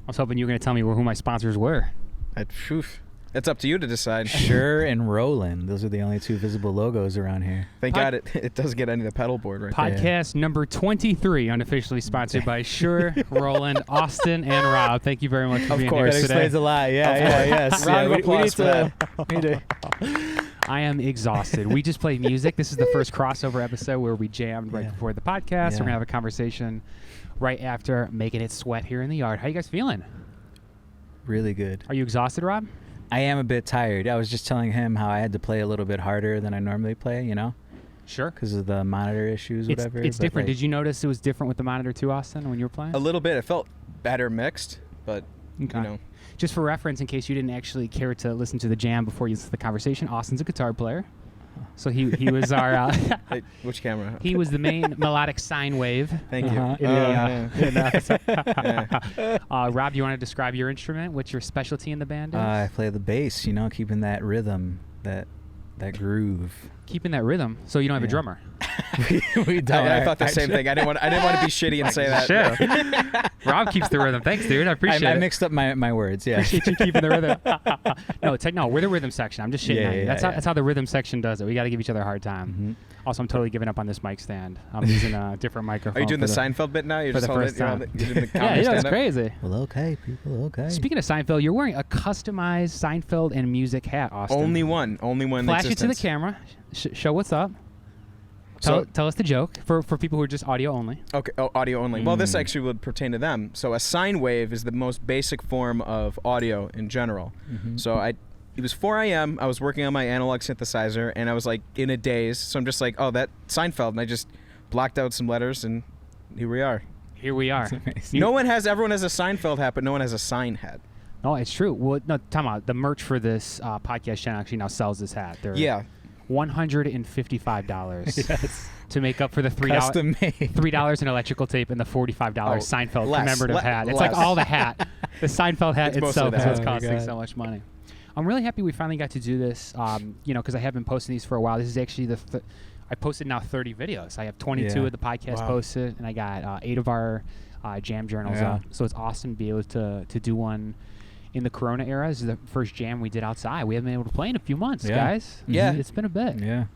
was hoping you were going to tell me who my sponsors were. It's up to you to decide. Shure and Roland. Those are the only two visible logos around here. Thank God it doesn't get any of the pedal board right there. Podcast number 23, unofficially sponsored by Shure, Roland, Austin, and Rob. Thank you very much for being here That today. explains a lot. Yes. Round of applause for that. I am exhausted. We just played music. This is the first crossover episode where we jammed right before the podcast. Yeah. We're going to have a conversation right after, making it sweat here in the yard. How you guys feeling? Really good. Are you exhausted, Rob? I am a bit tired. I was just telling him how I had to play a little bit harder than I normally play, you know? Sure. Because of the monitor issues, whatever. It's different. Did you notice it was different with the monitor too, Austin, when you were playing? A little bit. It felt better mixed, but, you know. Just for reference, in case you didn't actually care to listen to the jam before you listened to the conversation, Austin's a guitar player. So he was our... Hey, which camera? He was the main melodic sine wave. Thank you. Rob, you want to describe your instrument? What's your specialty in the band? I play the bass, you know, keeping that rhythm, that groove. Keeping that rhythm. So you don't have a drummer? we don't. I thought the same thing. I didn't want to be shitty and say that. Sure. Rob keeps the rhythm. Thanks, dude. I appreciate it. I mixed up my words. Yeah. Appreciate you keeping the rhythm. No, we're the rhythm section. I'm just shitting on you. That's how the rhythm section does it. We got to give each other a hard time. Mm-hmm. Also, I'm totally giving up on this mic stand. I'm using a different microphone. Are you doing the Seinfeld bit now? You're for just the first time. Yeah, it's crazy. Well, okay, people, okay. Speaking of Seinfeld, you're wearing a customized Seinfeld and music hat, Austin. Only one. Flash it to the camera. Show what's up. Tell us the joke for people who are just audio only. Okay, audio only. Well, this actually would pertain to them. So a sine wave is the most basic form of audio in general. Mm-hmm. So it was 4 a.m. I was working on my analog synthesizer, and I was like in a daze. So I'm just like, oh, that Seinfeld, and I just blocked out some letters, and here we are. Here we are. Everyone has a Seinfeld hat, but no one has a sine hat. No, it's true. Well, no, time out. The merch for this podcast channel actually now sells this hat. They're $155 Yes. to make up for the Custom made. $3 in electrical tape and the $45 Seinfeld commemorative hat. It's less. like all the hat. The Seinfeld hat It's itself mostly is the what's hat. costing so much money. I'm really happy we finally got to do this, because I have been posting these for a while. This is actually I posted now 30 videos. I have 22 of the podcast posted, and I got 8 of our jam journals up. So it's awesome to be able to do one in the Corona era. This is the first jam we did outside. We haven't been able to play in a few months, guys. Yeah. It's been a bit. Yeah.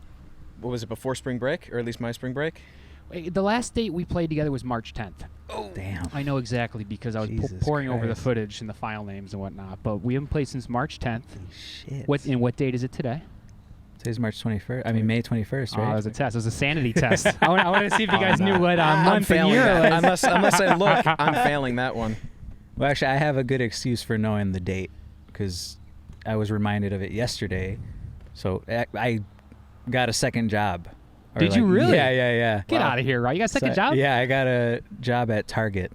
What was it, before spring break, or at least my spring break? The last date we played together was March 10th. Oh, damn. I know exactly because I was Jesus pouring over the Christ. footage and the file names and whatnot. But we haven't played since March 10th. Shit. What date is it today? Today's March 21st. I mean, May 21st, right? Oh, it was a test. It was a sanity test. I wanted to see if you guys knew what I'm month and failing year that. it was. Unless I look, I'm failing that one. Well, actually, I have a good excuse for knowing the date because I was reminded of it yesterday. So I got a second job. Or Did you really? Yeah. Get out of here, right? You got a second job? Yeah, I got a job at Target.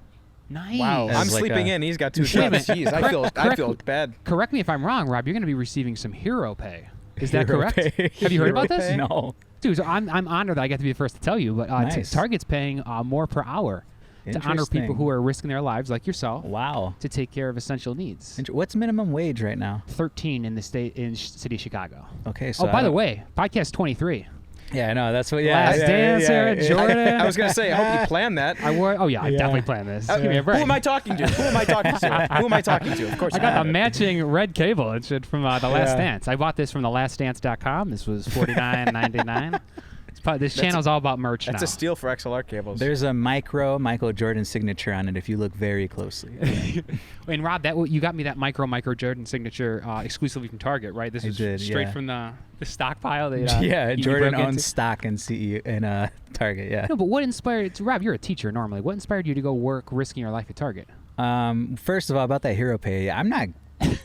Nice. Wow, As I'm like sleeping a- in. He's got 2 Wait a jobs. minute. Jeez, I feel bad. Correct me if I'm wrong, Rob. You're going to be receiving some hero pay. Is that Hero correct? pay. Have you heard about Hero this? pay? No. Dude, so I'm honored that I get to be the first to tell you, but Nice. Target's paying more per hour to honor people Interesting. who are risking their lives, like yourself, Wow. to take care of essential needs. What's minimum wage right now? 13 in the city of Chicago. Okay, so By the way, podcast 23. Yeah, I know. That's what. Yeah. Last Dance era, Jordan. I was gonna say, I hope you planned that. I definitely planned this. Give me a Who break. am I talking to? Who am I talking to? Of course, I got a matching red cable and shit from The Last Dance. I bought this from thelastdance.com. This was $49.99. This channel's all about merch That's now. a steal for XLR cables. There's a Michael Jordan signature on it if you look very closely. And Rob, you got me that Michael Jordan signature exclusively from Target, right? This I is did, straight yeah. from the stockpile. That, Yeah, you Jordan broke into. owns stock in Target. Yeah. No, but what inspired? Rob, you're a teacher normally. What inspired you to go work, risking your life at Target? First of all, about that hero pay, I'm not.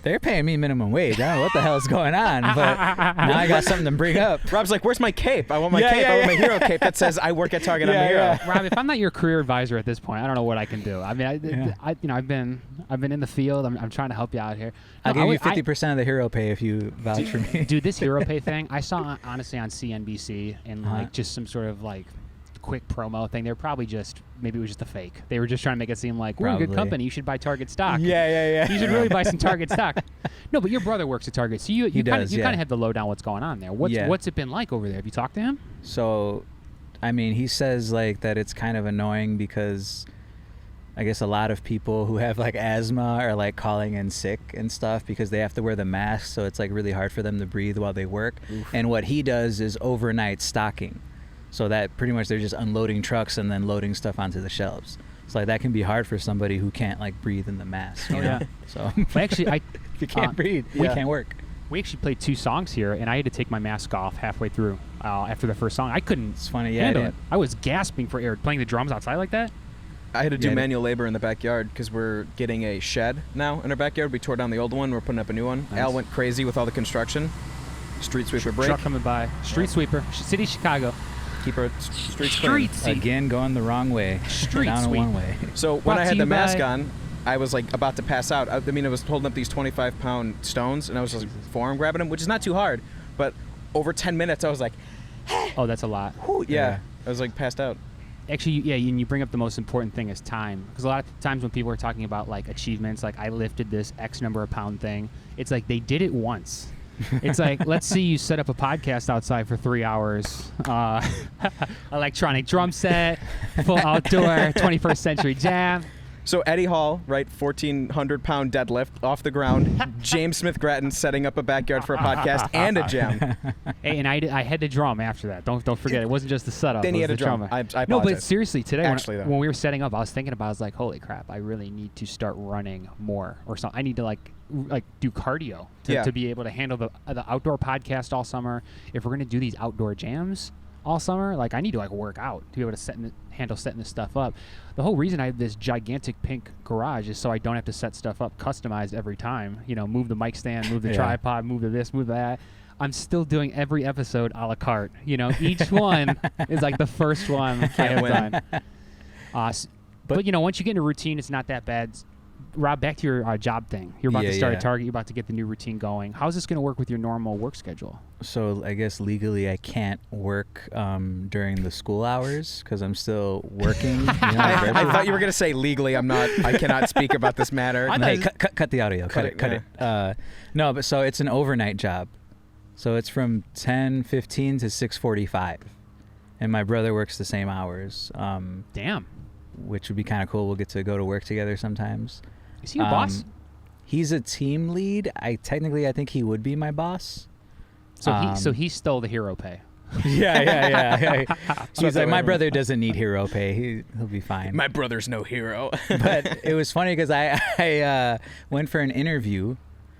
They're paying me minimum wage. I don't know what the hell is going on, but now I got something to bring up. Rob's like, "Where's my cape? I want my cape. I want my hero cape that says I work at Target. I'm a hero." Rob, if I'm not your career advisor at this point, I don't know what I can do. I mean, I've been in the field. I'm trying to help you out here. I'll give you 50% of the hero pay if you vouch for me. Dude, this hero pay thing, I saw honestly on CNBC and like just some sort of like quick promo thing. They're probably maybe it was just a fake. They were just trying to make it seem like we're a good Probably. company. You should buy Target stock. Yeah. You should really buy some Target stock. No, but your brother works at Target, so you kind of yeah. have the lowdown what's going on there. What's it been like over there? Have you talked to him? So, I mean, he says like that it's kind of annoying because, I guess a lot of people who have like asthma are like calling in sick and stuff because they have to wear the mask, so it's like really hard for them to breathe while they work. Oof. And what he does is overnight stocking, so that pretty much they're just unloading trucks and then loading stuff onto the shelves. So like that can be hard for somebody who can't like breathe in the mask. You know? Yeah. So but actually, if you can't breathe, you can't work. We actually played 2 songs here, and I had to take my mask off halfway through after the first song. I couldn't. It's funny, handle it. I was gasping for air playing the drums outside like that. I had to do manual labor in the backyard because we're getting a shed now in our backyard. We tore down the old one. We're putting up a new one. Nice. Al went crazy with all the construction. Street sweeper break. Truck coming by. Street sweeper. City Chicago. Keep our streets clean. Again, going the wrong way. Street down sweep. one way. So when I had the mask on, I was like about to pass out. I mean, I was holding up these 25-pound stones, and I was just forearm grabbing them, which is not too hard. But over 10 minutes, I was like, oh, that's a lot. Whew, yeah. I was like passed out. Actually, yeah, and you bring up the most important thing is time. Because a lot of times when people are talking about like achievements, like I lifted this X number of pound thing, it's like they did it once. It's like, let's see you set up a podcast outside for 3 hours. Electronic drum set, full outdoor 21st century jam. So Eddie Hall, right, 1,400-pound deadlift off the ground. James Smith Grattan setting up a backyard for a podcast and a jam. Hey, and I had to drum after that. Don't forget, it wasn't just the setup. Then he had a drum. I apologize. No, but seriously, today when we were setting up, I was thinking about, I was like, holy crap, I really need to start running more or something. I need to like do cardio to be able to handle the outdoor podcast all summer. If we're gonna do these outdoor jams all summer, like I need to like work out to be able to handle setting this stuff up. The whole reason I have this gigantic pink garage is so I don't have to set stuff up customized every time. You know, move the mic stand, move the tripod, move the this, move that. I'm still doing every episode a la carte. You know, each one is like the first one I have done. But you know, once you get into routine, it's not that bad. Rob, back to your job thing. You're about to start a Target. You're about to get the new routine going. How's this going to work with your normal work schedule? So I guess legally I can't work during the school hours because I'm still working. You know, I thought you were going to say legally I cannot speak about this matter. Hey, cut the audio. Cut it. No, but so it's an overnight job. So it's from 10:15 to 6:45. And my brother works the same hours. Damn. Which would be kind of cool. We'll get to go to work together sometimes. Is he your boss? He's a team lead. I think he would be my boss. So he stole the hero pay. Yeah. He's like, my brother doesn't need hero pay. He'll be fine. My brother's no hero. But it was funny because I went for an interview.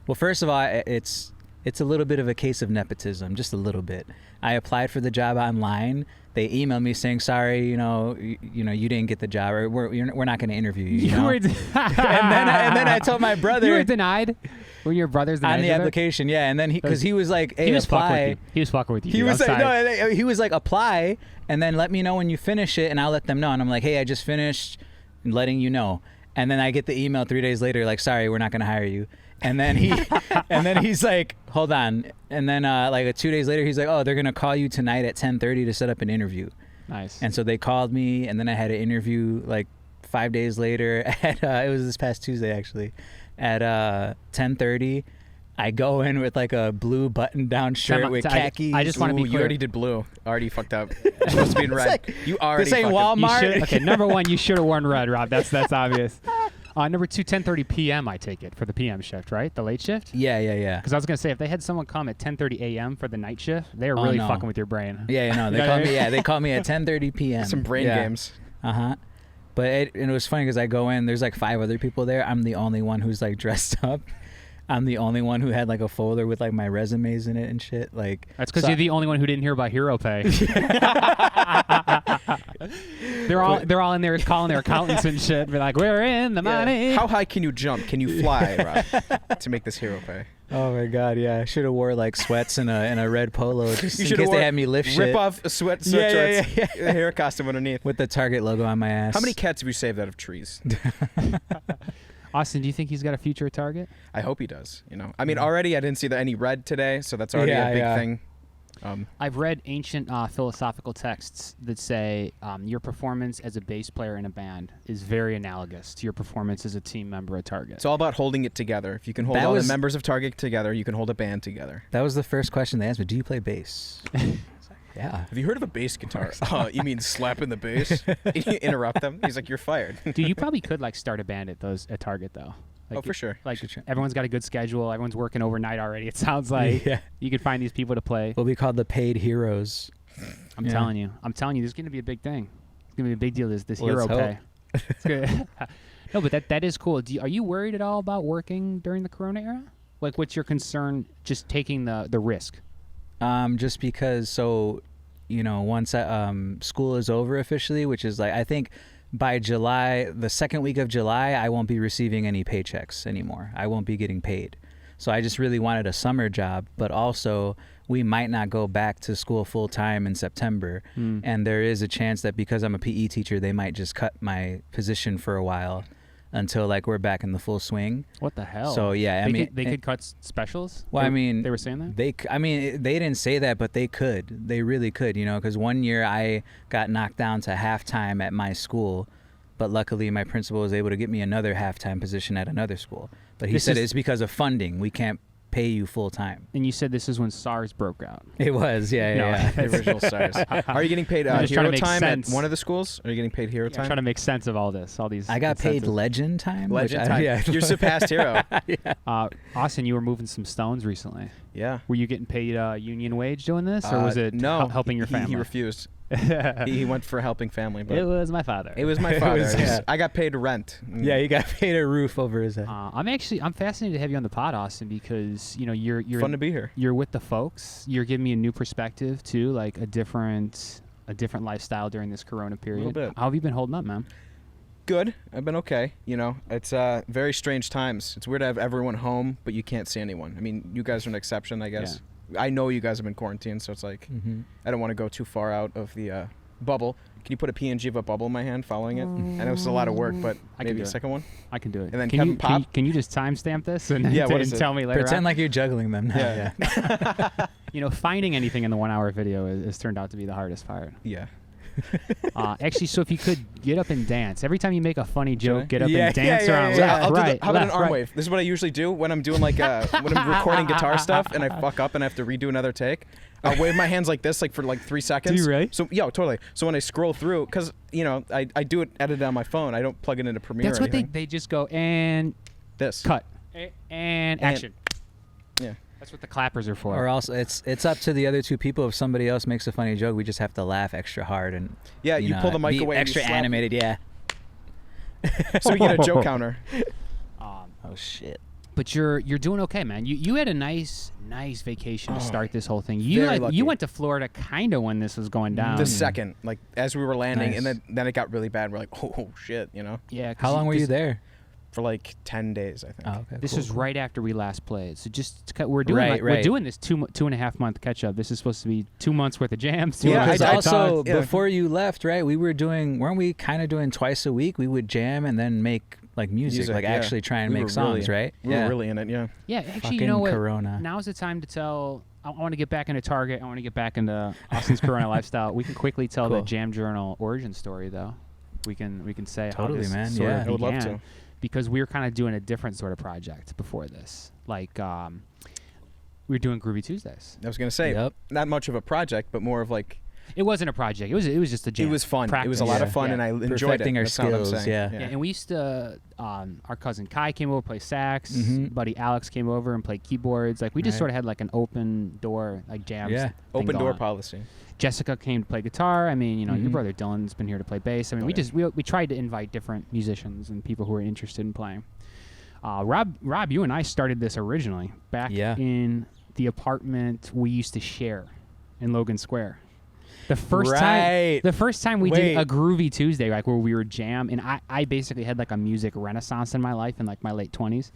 Well, first of all, it's a little bit of a case of nepotism, just a little bit. I applied for the job online. They emailed me saying, "Sorry, you didn't get the job, or we're not going to interview you." You were and then I told my brother, you were denied. Were your brothers denied on the application? Yeah, and then because he was like, "Hey, he was apply." He was fucking with you. He was like, no, he was like, "Apply, and then let me know when you finish it, and I'll let them know." And I'm like, "Hey, I just finished, and letting you know." And then I get the email 3 days later, like, "Sorry, we're not going to hire you." And then he's like, "Hold on." And then like 2 days later, he's like, "Oh, they're gonna call you tonight at 10:30 to set up an interview." Nice. And so they called me, and then I had an interview like 5 days later. At it was this past Tuesday actually, at 10:30. I go in with like a blue button-down shirt with khakis. I just want to be clear. You already did blue. Already fucked up. It's supposed to be in red. Like, you already. This ain't Walmart. Okay, number one, you should have worn red, Rob. That's obvious. Number 2, 10:30 p.m. I take it for the p.m. shift, right? The late shift? Yeah. Because I was gonna say if they had someone come at 10:30 a.m. for the night shift, they're really fucking with your brain. Yeah, they called me. Yeah, they called me at 10:30 p.m. Some brain games. But it was funny because I go in. There's like 5 other people there. I'm the only one who's like dressed up. I'm the only one who had like a folder with like my resumes in it and shit. Like that's because you're the only one who didn't hear about hero pay. They're all in there calling their accountants and shit. Be like, we're in the money. How high can you jump? Can you fly, Rob, to make this hero pay? Oh my god, yeah. I should have wore like sweats and a red polo just in case they had me lift shit. Rip off a sweatshirts, a hair costume underneath with the Target logo on my ass. How many cats have you saved out of trees? Austin, do you think he's got a future at Target? I hope he does. I mean, already I didn't see any red today, so that's already a big thing. I've read ancient philosophical texts that say your performance as a bass player in a band is very analogous to your performance as a team member at Target. It's all about holding it together. If you can hold all the members of Target together, you can hold a band together. That was the first question they asked me. Do you play bass? Yeah. Have you heard of a bass guitar? You mean slapping the bass? Interrupt them. He's like, you're fired. Dude, you probably could like start a band at Target though. Like, For sure. Like everyone's got a good schedule. Everyone's working overnight already. It sounds like you could find these people to play. We'll be called the paid heroes. I'm telling you, this is going to be a big thing. It's going to be a big deal. This Let's hero hope. pay. It's good. No, but that is cool. Are you worried at all about working during the Corona era? Like, what's your concern? Just taking the risk. Just because, once school is over officially, which is like, I think by July, the second week of July, I won't be receiving any paychecks anymore. I won't be getting paid. So I just really wanted a summer job, but also we might not go back to school full time in September. And there is a chance that because I'm a PE teacher, they might just cut my position for a while until like we're back in the full swing. What the hell? So yeah, they could cut specials. Well, they were saying that they didn't say that, but they could. They really could, because one year I got knocked down to halftime at my school, but luckily my principal was able to get me another halftime position at another school. But he said it's because of funding. We can't pay you full time. And you said this is when SARS broke out. It was, yeah. The original SARS. Are you getting paid hero time sense. at one of the schools? Are you getting paid hero time? I'm trying to make sense of all these. I got incentives. paid legend time. Legend time. Yeah. You're surpassed hero. Austin, you were moving some stones recently. Yeah. Were you getting paid union wage doing this, or was it helping your family? He refused. he went for helping family. But it was my father. It was my father. I got paid rent. Yeah, he got paid a roof over his head. I'm fascinated to have you on the pod, Austin, because you're fun to be here. You're with the folks. You're giving me a new perspective too, like a different lifestyle during this Corona period. A little bit. How have you been holding up, man? Good. I've been okay. It's very strange times. It's weird to have everyone home, but you can't see anyone. I mean, you guys are an exception, I guess. Yeah. I know you guys have been quarantined, so it's like I don't want to go too far out of the bubble. Can you put a PNG of a bubble in my hand following it? I know it's a lot of work, but maybe a second one? I can do it. And then can you just timestamp this and tell me later? Pretend like you're juggling them. Yeah. Finding anything in the 1 hour video has turned out to be the hardest part. Yeah. Actually, so if you could get up and dance every time you make a funny joke, get up and dance around. How Left, about an arm wave? This is what I usually do when I'm doing when I'm recording guitar stuff and I fuck up and I have to redo another take. I'll wave my hands like this, for 3 seconds. Do you really? So totally. So when I scroll through, because I do it edited on my phone. I don't plug it into Premiere. That's what they just go and this cut and action. Yeah. That's what the clappers are for. Or also, it's up to the other two people. If somebody else makes a funny joke, we just have to laugh extra hard and you pull the mic be away, extra and you animated. Yeah. So we get a joke counter. Oh shit. But you're doing okay, man. You had a nice vacation to start this whole thing. Very lucky. You went to Florida kind of when this was going down. The second, as we were landing, Nice. and then it got really bad. We're like, oh shit, Yeah. How long were you there? For 10 days, I think. Oh, okay. This cool, is cool. right after we last played. So we're doing we're doing this 2.5 month catch up. This is supposed to be 2 months worth of jams. Yeah, Because I also talked- before you left, right? Weren't we kind of doing twice a week? We would jam and then make music, actually try and make songs, right? We were really in it, yeah. Yeah, actually, Fucking you know what? Corona. Now's the time to tell. I want to get back into Target. I want to get back into Austin's Corona lifestyle. We can quickly tell the Jam Journal origin story, though. We can say Totally, how this man. sort Yeah. of I would love began, to. because we were kind of doing a different sort of project before this. We were doing Groovy Tuesdays. I was going to say, Yep. not much of a project, but more of It wasn't a project. It was just a jam. it was fun. Practice. It was a lot of fun, Yeah. and I enjoyed Perfecting it. our That's what I'm skills, saying. yeah. Yeah, and we used to. Our cousin Kai came over, play sax. Mhm. Buddy Alex came over and played keyboards. We just Right. sort of had an open door jams. Yeah. thing Open door going. policy. Jessica came to play guitar. I mean, your Mhm. brother Dylan's been here to play bass. I mean, we tried to invite different musicians and people who were interested in playing. Rob, you and I started this originally back in the apartment we used to share in Logan Square. The first time we did a Groovy Tuesday, where we were jam, and I basically had a music renaissance in my life in my late 20s.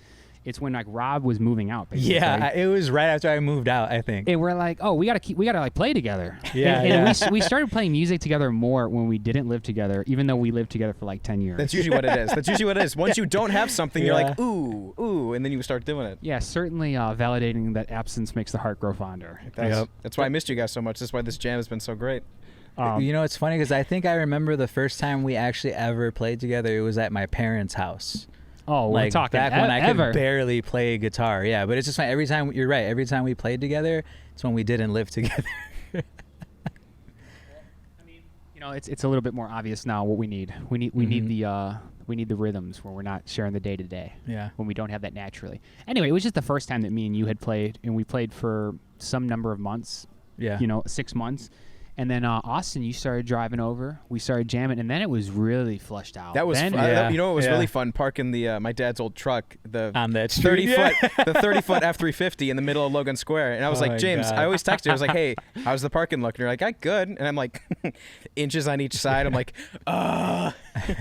It's when Rob was moving out. Basically. Yeah, it was right after I moved out, I think. And we're we gotta play together. Yeah, and we started playing music together more when we didn't live together, even though we lived together for 10 years. That's usually what it is. Once you don't have something, you're like, ooh, and then you start doing it. Yeah, certainly validating that absence makes the heart grow fonder. That's why I missed you guys so much. That's why this jam has been so great. It's funny because I think I remember the first time we actually ever played together. It was at my parents' house. Oh, we're talking back when I ever. could barely play guitar. Yeah, but it's just funny. Every time, you're right. Every time we played together, it's when we didn't live together. It's a little bit more obvious now what we need. We need the rhythms where we're not sharing the day to day. Yeah. When we don't have that naturally. Anyway, it was just the first time that me and you had played, and we played for some number of months. Yeah. 6 months. And then Austin, you started driving over. We started jamming, and then it was really flushed out. That was then, fun. It was really fun parking the my dad's old truck, on that 30 foot, the 30-foot F350 in the middle of Logan Square. And I was like, James, God. I always text you. I was like, hey, how's the parking look? And you're like, good. And I'm like, inches on each side. I'm like,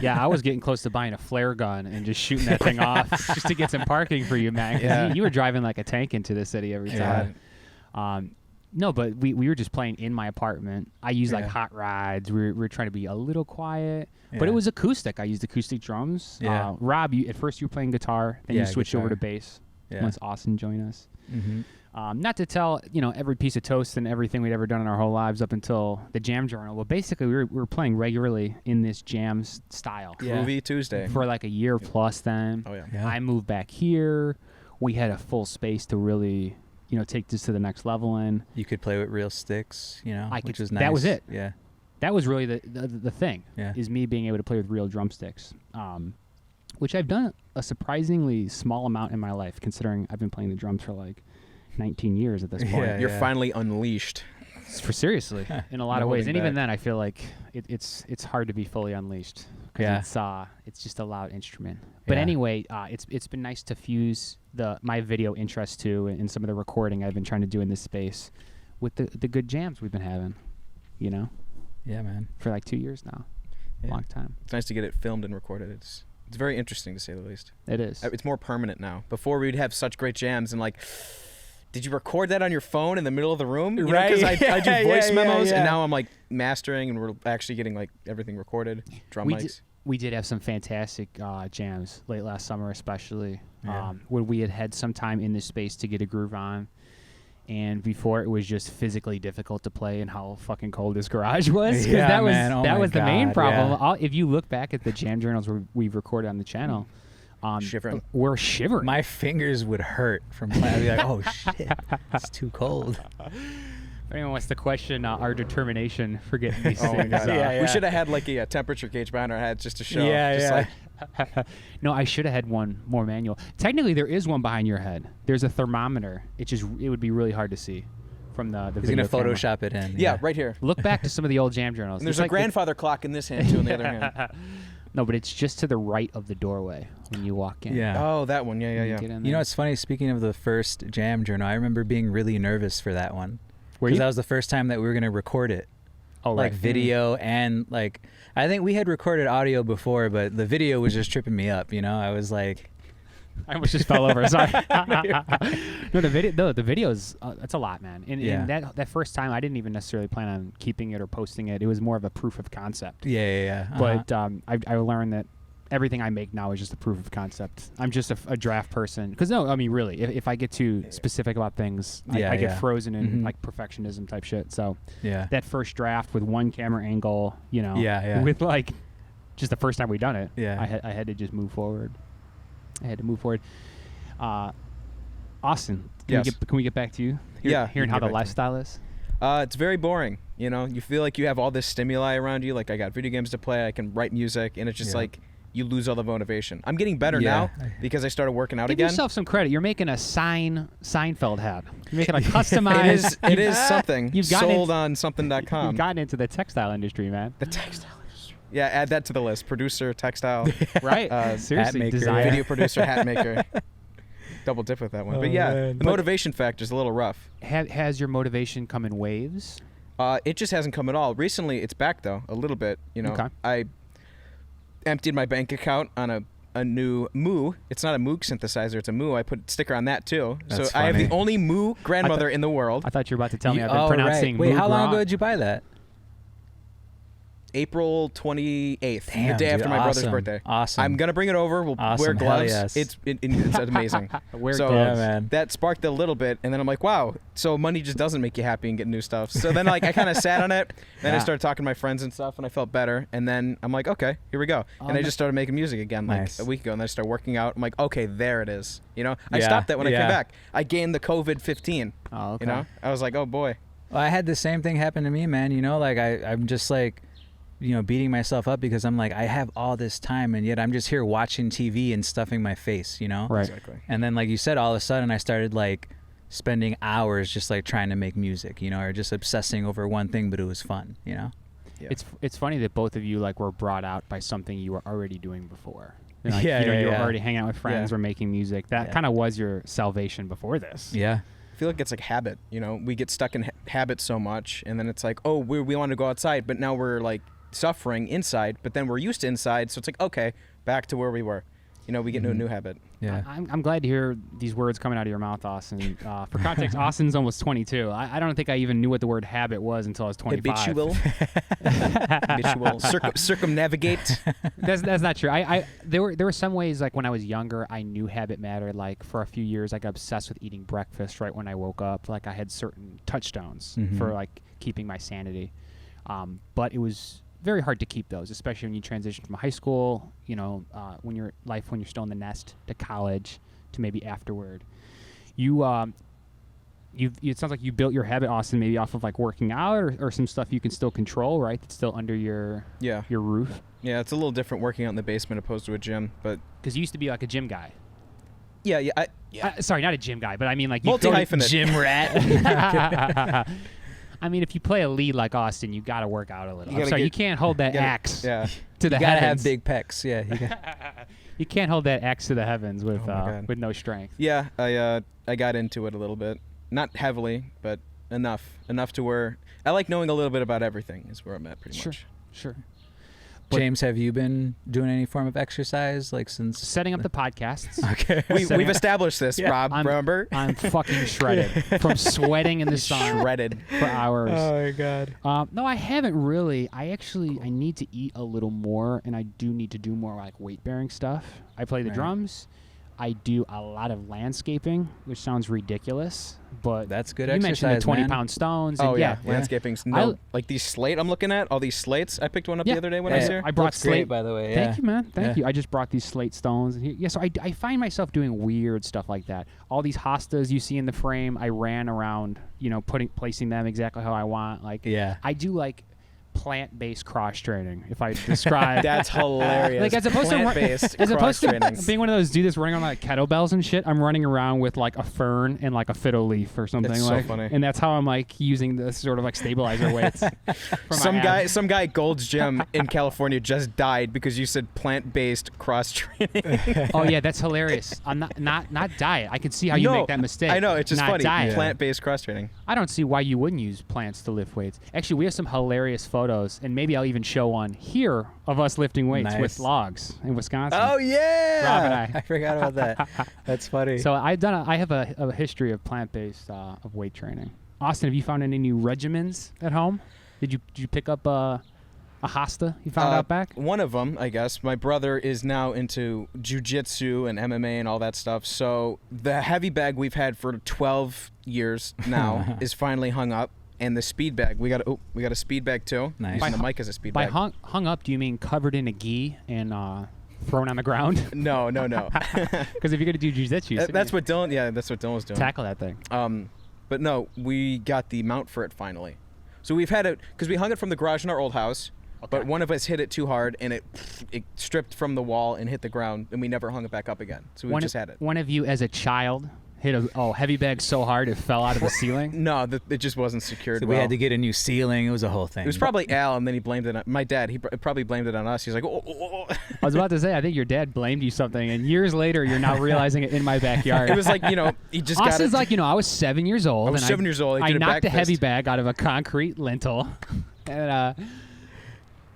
Yeah, I was getting close to buying a flare gun and just shooting that thing off just to get some parking for you, man. 'Cause you were driving like a tank into the city every time. No, but we were just playing in my apartment. I used like hot rods. We were trying to be a little quiet, but it was acoustic. I used acoustic drums. Yeah. Rob, at first you were playing guitar, then you switched over to bass once Austin joined us. Mm-hmm. Not to tell every piece of toast and everything we'd ever done in our whole lives up until the Jam Journal. Well, basically we were playing regularly in this jam style. Groovy Tuesday. For like a year plus then. Oh, yeah. I moved back here. We had a full space to really take this to the next level in. You could play with real sticks, which was nice. That was it. Yeah. That was really the thing, is me being able to play with real drumsticks, which I've done a surprisingly small amount in my life, considering I've been playing the drums for like 19 years at this point. Yeah, You're finally unleashed. For seriously, in a lot of ways. And even then, I feel like it's hard to be fully unleashed. It's just a loud instrument. But anyway, it's been nice to fuse my video interest too, and some of the recording I've been trying to do in this space with the good jams we've been having, Yeah, man. for like 2 years now. Long time. It's nice to get it filmed and recorded. It's very interesting, to say the least. It is. It's more permanent now. Before, we'd have such great jams and like, did you record that on your phone in the middle of the room? Right. Because I do voice memos, yeah. and now I'm like mastering, and we're actually getting like everything recorded. Drum mics. We did have some fantastic jams late last summer, especially when we had some time in this space to get a groove on. And before, it was just physically difficult to play, and how fucking cold this garage was. Yeah, that was man. Oh that my was the main God, problem. yeah. If you look back at the jam journals we've recorded on the channel, Shivering. we're shivering. My fingers would hurt from playing. I'd be like, oh shit, it's too cold. If anyone wants to question our determination for getting these Oh my things, God. Yeah. We should have had like a temperature gauge behind our heads just to show. Yeah, just yeah. Like, no, I should have had one more manual. Technically, there is one behind your head. There's a thermometer. It would be really hard to see from the He's video gonna camera. Photoshop it in. yeah, right here. Look back to some of the old jam journals. And there's It's a like grandfather clock in this hand too, on the other hand. No, but it's just to the right of the doorway when you walk in. Yeah. Oh, that one. Yeah, When you yeah, get yeah. in You know, there. it's funny. Speaking of the first jam journal, I remember being really nervous for that one. Were Because you? that was the first time that we were gonna record it. Oh, Like right. video and like, I think we had recorded audio before, but the video was just tripping me up. I was like, I almost just fell over. Sorry. No, the videos. That's a lot, man. And that first time, I didn't even necessarily plan on keeping it or posting it. It was more of a proof of concept. yeah. But I learned that everything I make now is just a proof of concept. I'm just a draft person. Because really, if I get too specific about things, I get frozen in like perfectionism type shit. So that first draft with one camera angle, with like just the first time we done it, I had to just move forward. Austin, can we get back to you? Hearing how the lifestyle is. It's very boring. You feel like you have all this stimuli around you. Like, I got video games to play, I can write music, and it's just like you lose all the motivation. I'm getting better now because I started working out Give again. yourself some credit. You're making a Seinfeld hat. You're making a customized. It is something. You've gotten Sold on something.com. You've gotten into the textile industry, man. The textile industry. Yeah, add that to the list. Producer, textile, Right? Seriously, hat maker, designer. video producer, hat maker. Double dip with that one. Oh, But yeah, man. the motivation factor is a little rough. Has your motivation come in waves? It just hasn't come at all. Recently, it's back though, a little bit. Okay. I emptied my bank account on a new Moo. It's not a Moog synthesizer, it's a Moo. I put a sticker on that too. That's so I have the funny. only Moo grandmother in the world. I thought you were about to tell me I've Oh, been pronouncing. right. Wait, how long Moog ago wrong. did you buy that? April 28th, Damn, the day dude, after my brother's awesome. birthday. Awesome. I'm gonna bring it over. We'll Awesome. wear Hell gloves. yes. It's amazing. Wear so gloves. Yeah, man. that sparked a little bit, and then I'm like, wow. So money just doesn't make you happy and get new stuff. So then like I kind of sat on it. Then I Yeah. started talking to my friends and stuff, and I felt better. And then I'm like, okay, here we go. Oh, And I just started making music again like Nice. a week ago, and then I started working out. I'm like, okay, there it is. I Yeah, stopped that when I yeah. came back. I gained the COVID-15. Oh, okay. I was like, oh boy. Well, I had the same thing happen to me, man. Like I'm just like beating myself up because I'm like, I have all this time and yet I'm just here watching TV and stuffing my face, Right. Exactly. And then, like you said, all of a sudden I started like spending hours just like trying to make music, or just obsessing over one thing, but it was fun, Yeah. It's funny that both of you like were brought out by something you were already doing before. Like, Yeah, you were yeah. already hanging out with friends or making music. That kind of was your salvation before this. Yeah. I feel like it's like habit. We get stuck in habits so much, and then it's like, oh, we want to go outside, but now we're like suffering inside. But then we're used to inside, so it's like, okay, back to where we were. We get into a new habit. Yeah. I'm glad to hear these words coming out of your mouth, Austin. For context, Austin's almost 22. I don't think I even knew what the word habit was until I was 25. Habitual. Circumnavigate. That's not true. There were some ways, like when I was younger, I knew habit mattered. Like for a few years, I got obsessed with eating breakfast right when I woke up. Like I had certain touchstones for like keeping my sanity. But it was very hard to keep those, especially when you transition from high school, when you're still in the nest, to college, to maybe afterward. It sounds like you built your habit, Austin, maybe off of like working out or some stuff you can still control, right? That's still under your roof. Yeah, it's a little different working out in the basement opposed to a gym, but Because you used to be like a gym guy. yeah. Sorry, not a gym guy, but I mean like you Multi-hyphenate. Gym rat. I mean, if you play a lead like Austin, you got to work out a little. You can't hold that axe to the You gotta heavens. have big pecs. Yeah. You can't hold that axe to the heavens with God. with no strength. Yeah, I got into it a little bit. Not heavily, but enough to where I like knowing a little bit about everything is where I'm at pretty much. Sure. James, have you been doing any form of exercise like since Setting up the podcasts. Okay. We've established this, Rob. Remember? I'm fucking shredded from sweating in the sun Shredded for hours. my god. No, I haven't really. I need to eat a little more, and I do need to do more like weight bearing stuff. I play the drums. I do a lot of landscaping, which sounds ridiculous, but That's good you exercise, mentioned the 20 man. pound stones. Oh and yeah, landscaping's like these slate I'm looking at, all these slates. I picked one up the other day when I was there. I brought Looks great, slate. by the way. Thank you, man. Thank you. I just brought these slate stones. And so I find myself doing weird stuff like that. All these hostas you see in the frame, I ran around, placing them exactly how I want. Like, I do like plant-based cross training. If I describe That's hilarious. like as opposed plant-based to cross-training. being one of those dudes that's running on like kettlebells and shit, I'm running around with like a fern and like a fiddle leaf or something. It's so like, funny. and that's how I'm like using this sort of like stabilizer weights. for my abs. Some guy at Gold's Gym in California just died because you said plant-based cross training. Oh yeah, that's hilarious. I'm not diet. I can see how you make that mistake. I know, it's just not funny. Diet. Plant-based cross training. I don't see why you wouldn't use plants to lift weights. Actually, we have some hilarious photos, and maybe I'll even show one here of us lifting weights with logs in Wisconsin. Oh yeah. Rob and I forgot about that. That's funny. So I have a history of plant-based of weight training. Austin, have you found any new regimens at home? Did you pick up a hosta you found out back? One of them, I guess. My brother is now into jiu-jitsu and MMA and all that stuff. So the heavy bag we've had for 12 years now is finally hung up. And the speed bag, we got a speed bag too. Nice. Using the mic as a speed bag. By hung up, do you mean covered in a gi and thrown on the ground? No. Because if you're gonna do jiu-jitsu, that's what Dylan. Yeah, that's what Dylan was doing. tackle that thing. But no, we got the mount for it finally. So we've had it because we hung it from the garage in our old house. But one of us hit it too hard and it stripped from the wall and hit the ground, and we never hung it back up again. So we just had it. One of you, as a child, hit a heavy bag so hard it fell out of the ceiling? No, it just wasn't secured. So we had to get a new ceiling. It was a whole thing. It was probably Al, and then he blamed it on my dad. He probably blamed it on us. He's like, oh. I was about to say, I think your dad blamed you something, and years later, you're now realizing it in my backyard. It was like, he just Austin's got it. like, I was 7 years old. I was 7 years old. I knocked a heavy bag out of a concrete lintel. And,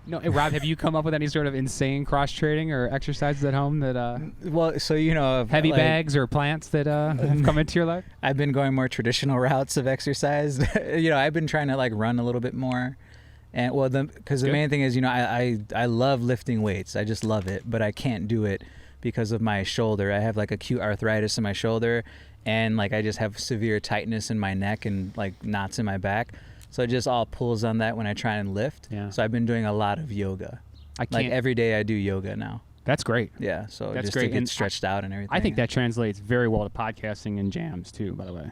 no, hey, Rob, have you come up with any sort of insane cross training or exercises at home that well, so heavy bags or plants that have come into your life? I've been going more traditional routes of exercise. I've been trying to like run a little bit more, and because the main thing is, I love lifting weights. I just love it, but I can't do it because of my shoulder. I have like acute arthritis in my shoulder, and like I just have severe tightness in my neck and like knots in my back. So it just all pulls on that when I try and lift. Yeah. So I've been doing a lot of yoga. Like every day I do yoga now. That's great. Yeah. So that's just great. to get And stretched out and everything. I think that translates very well to podcasting and jams too, by the way.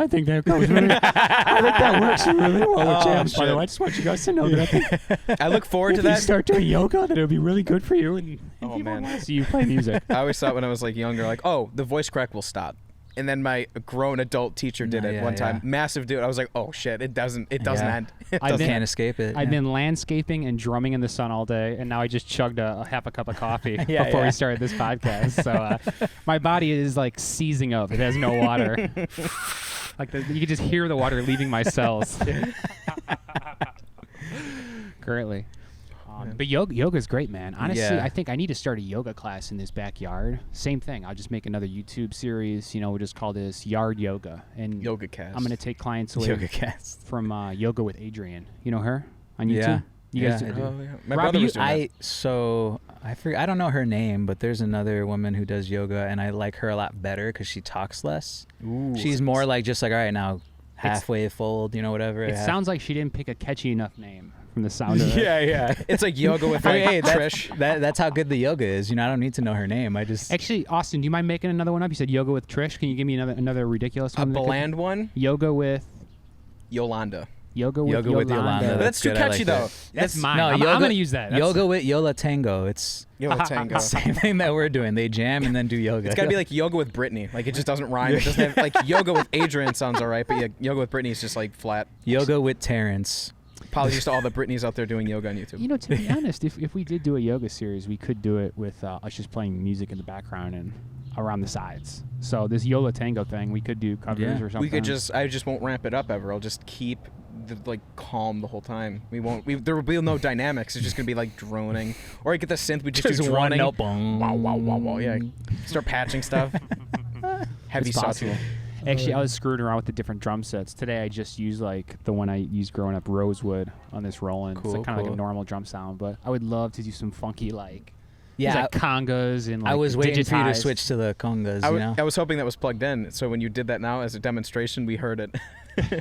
I think that goes really. I think that works really well with jams. By the way, I just want you guys to know that I look forward to if you that. start doing yoga, that it'll be really good for you. And Oh, people man. want to see you play music. I always thought when I was like younger, like, oh, the voice crack will stop. And then my grown adult teacher did it one time. Massive dude. I was like, oh shit, it doesn't end. I can't escape it. I've been landscaping and drumming in the sun all day, and now I just chugged a half a cup of coffee before we started this podcast. So my body is like seizing up. It has no water. Like you can just hear the water leaving my cells. Currently. But yoga is great, man. Honestly, I think I need to start a yoga class in this backyard. Same thing. I'll just make another YouTube series. We'll just call this Yard Yoga. And Yoga cast. I'm going to take clients away Yoga cast from Yoga with Adrian. You know her on YouTube? Yeah. You guys do? Oh, yeah. My Robbie, brother was doing that. I forget, I don't know her name, but there's another woman who does yoga, and I like her a lot better because she talks less. Ooh. She's more like just like, all right, now halfway fold, whatever. It sounds like she didn't pick a catchy enough name from the sound of it. Yeah. It's like yoga with like Trish. That's how good the yoga is. I don't need to know her name. I just Actually, Austin, do you mind making another one up? You said yoga with Trish. Can you give me another ridiculous A one? bland one. Yoga with Yolanda. Yoga with Yolanda. But that's too good. I catchy like though. That's mine. No, I'm going to use that. Yoga with Yola Tango. It's Yoga tango. same thing that we're doing. They jam and then do yoga. It's got to be like yoga with Brittany. Like it just doesn't rhyme. It doesn't have like yoga with Adrian sounds all right, but yeah, yoga with Brittany is just like flat. Yoga with Terrence. Apologies to all the Britneys out there doing yoga on YouTube. To be honest, if we did do a yoga series, we could do it with us just playing music in the background and around the sides. So this Yola Tango thing, we could do covers or something. We could I just won't ramp it up ever. I'll just keep calm the whole time. There will be no dynamics. It's just gonna be like droning. Or I get the synth. We just do droning. Wow, wow, wow, wow. Yeah. Start patching stuff. Heavy It's possible. sauce. Actually, I was screwing around with the different drum sets. Today I just used like the one I used growing up, Rosewood, on this Roland. It's like kind of like a normal drum sound, but I would love to do some funky like congas and like I was waiting for you to digitized. switch to the congas, I was hoping that was plugged in, so when you did that now as a demonstration, we heard it.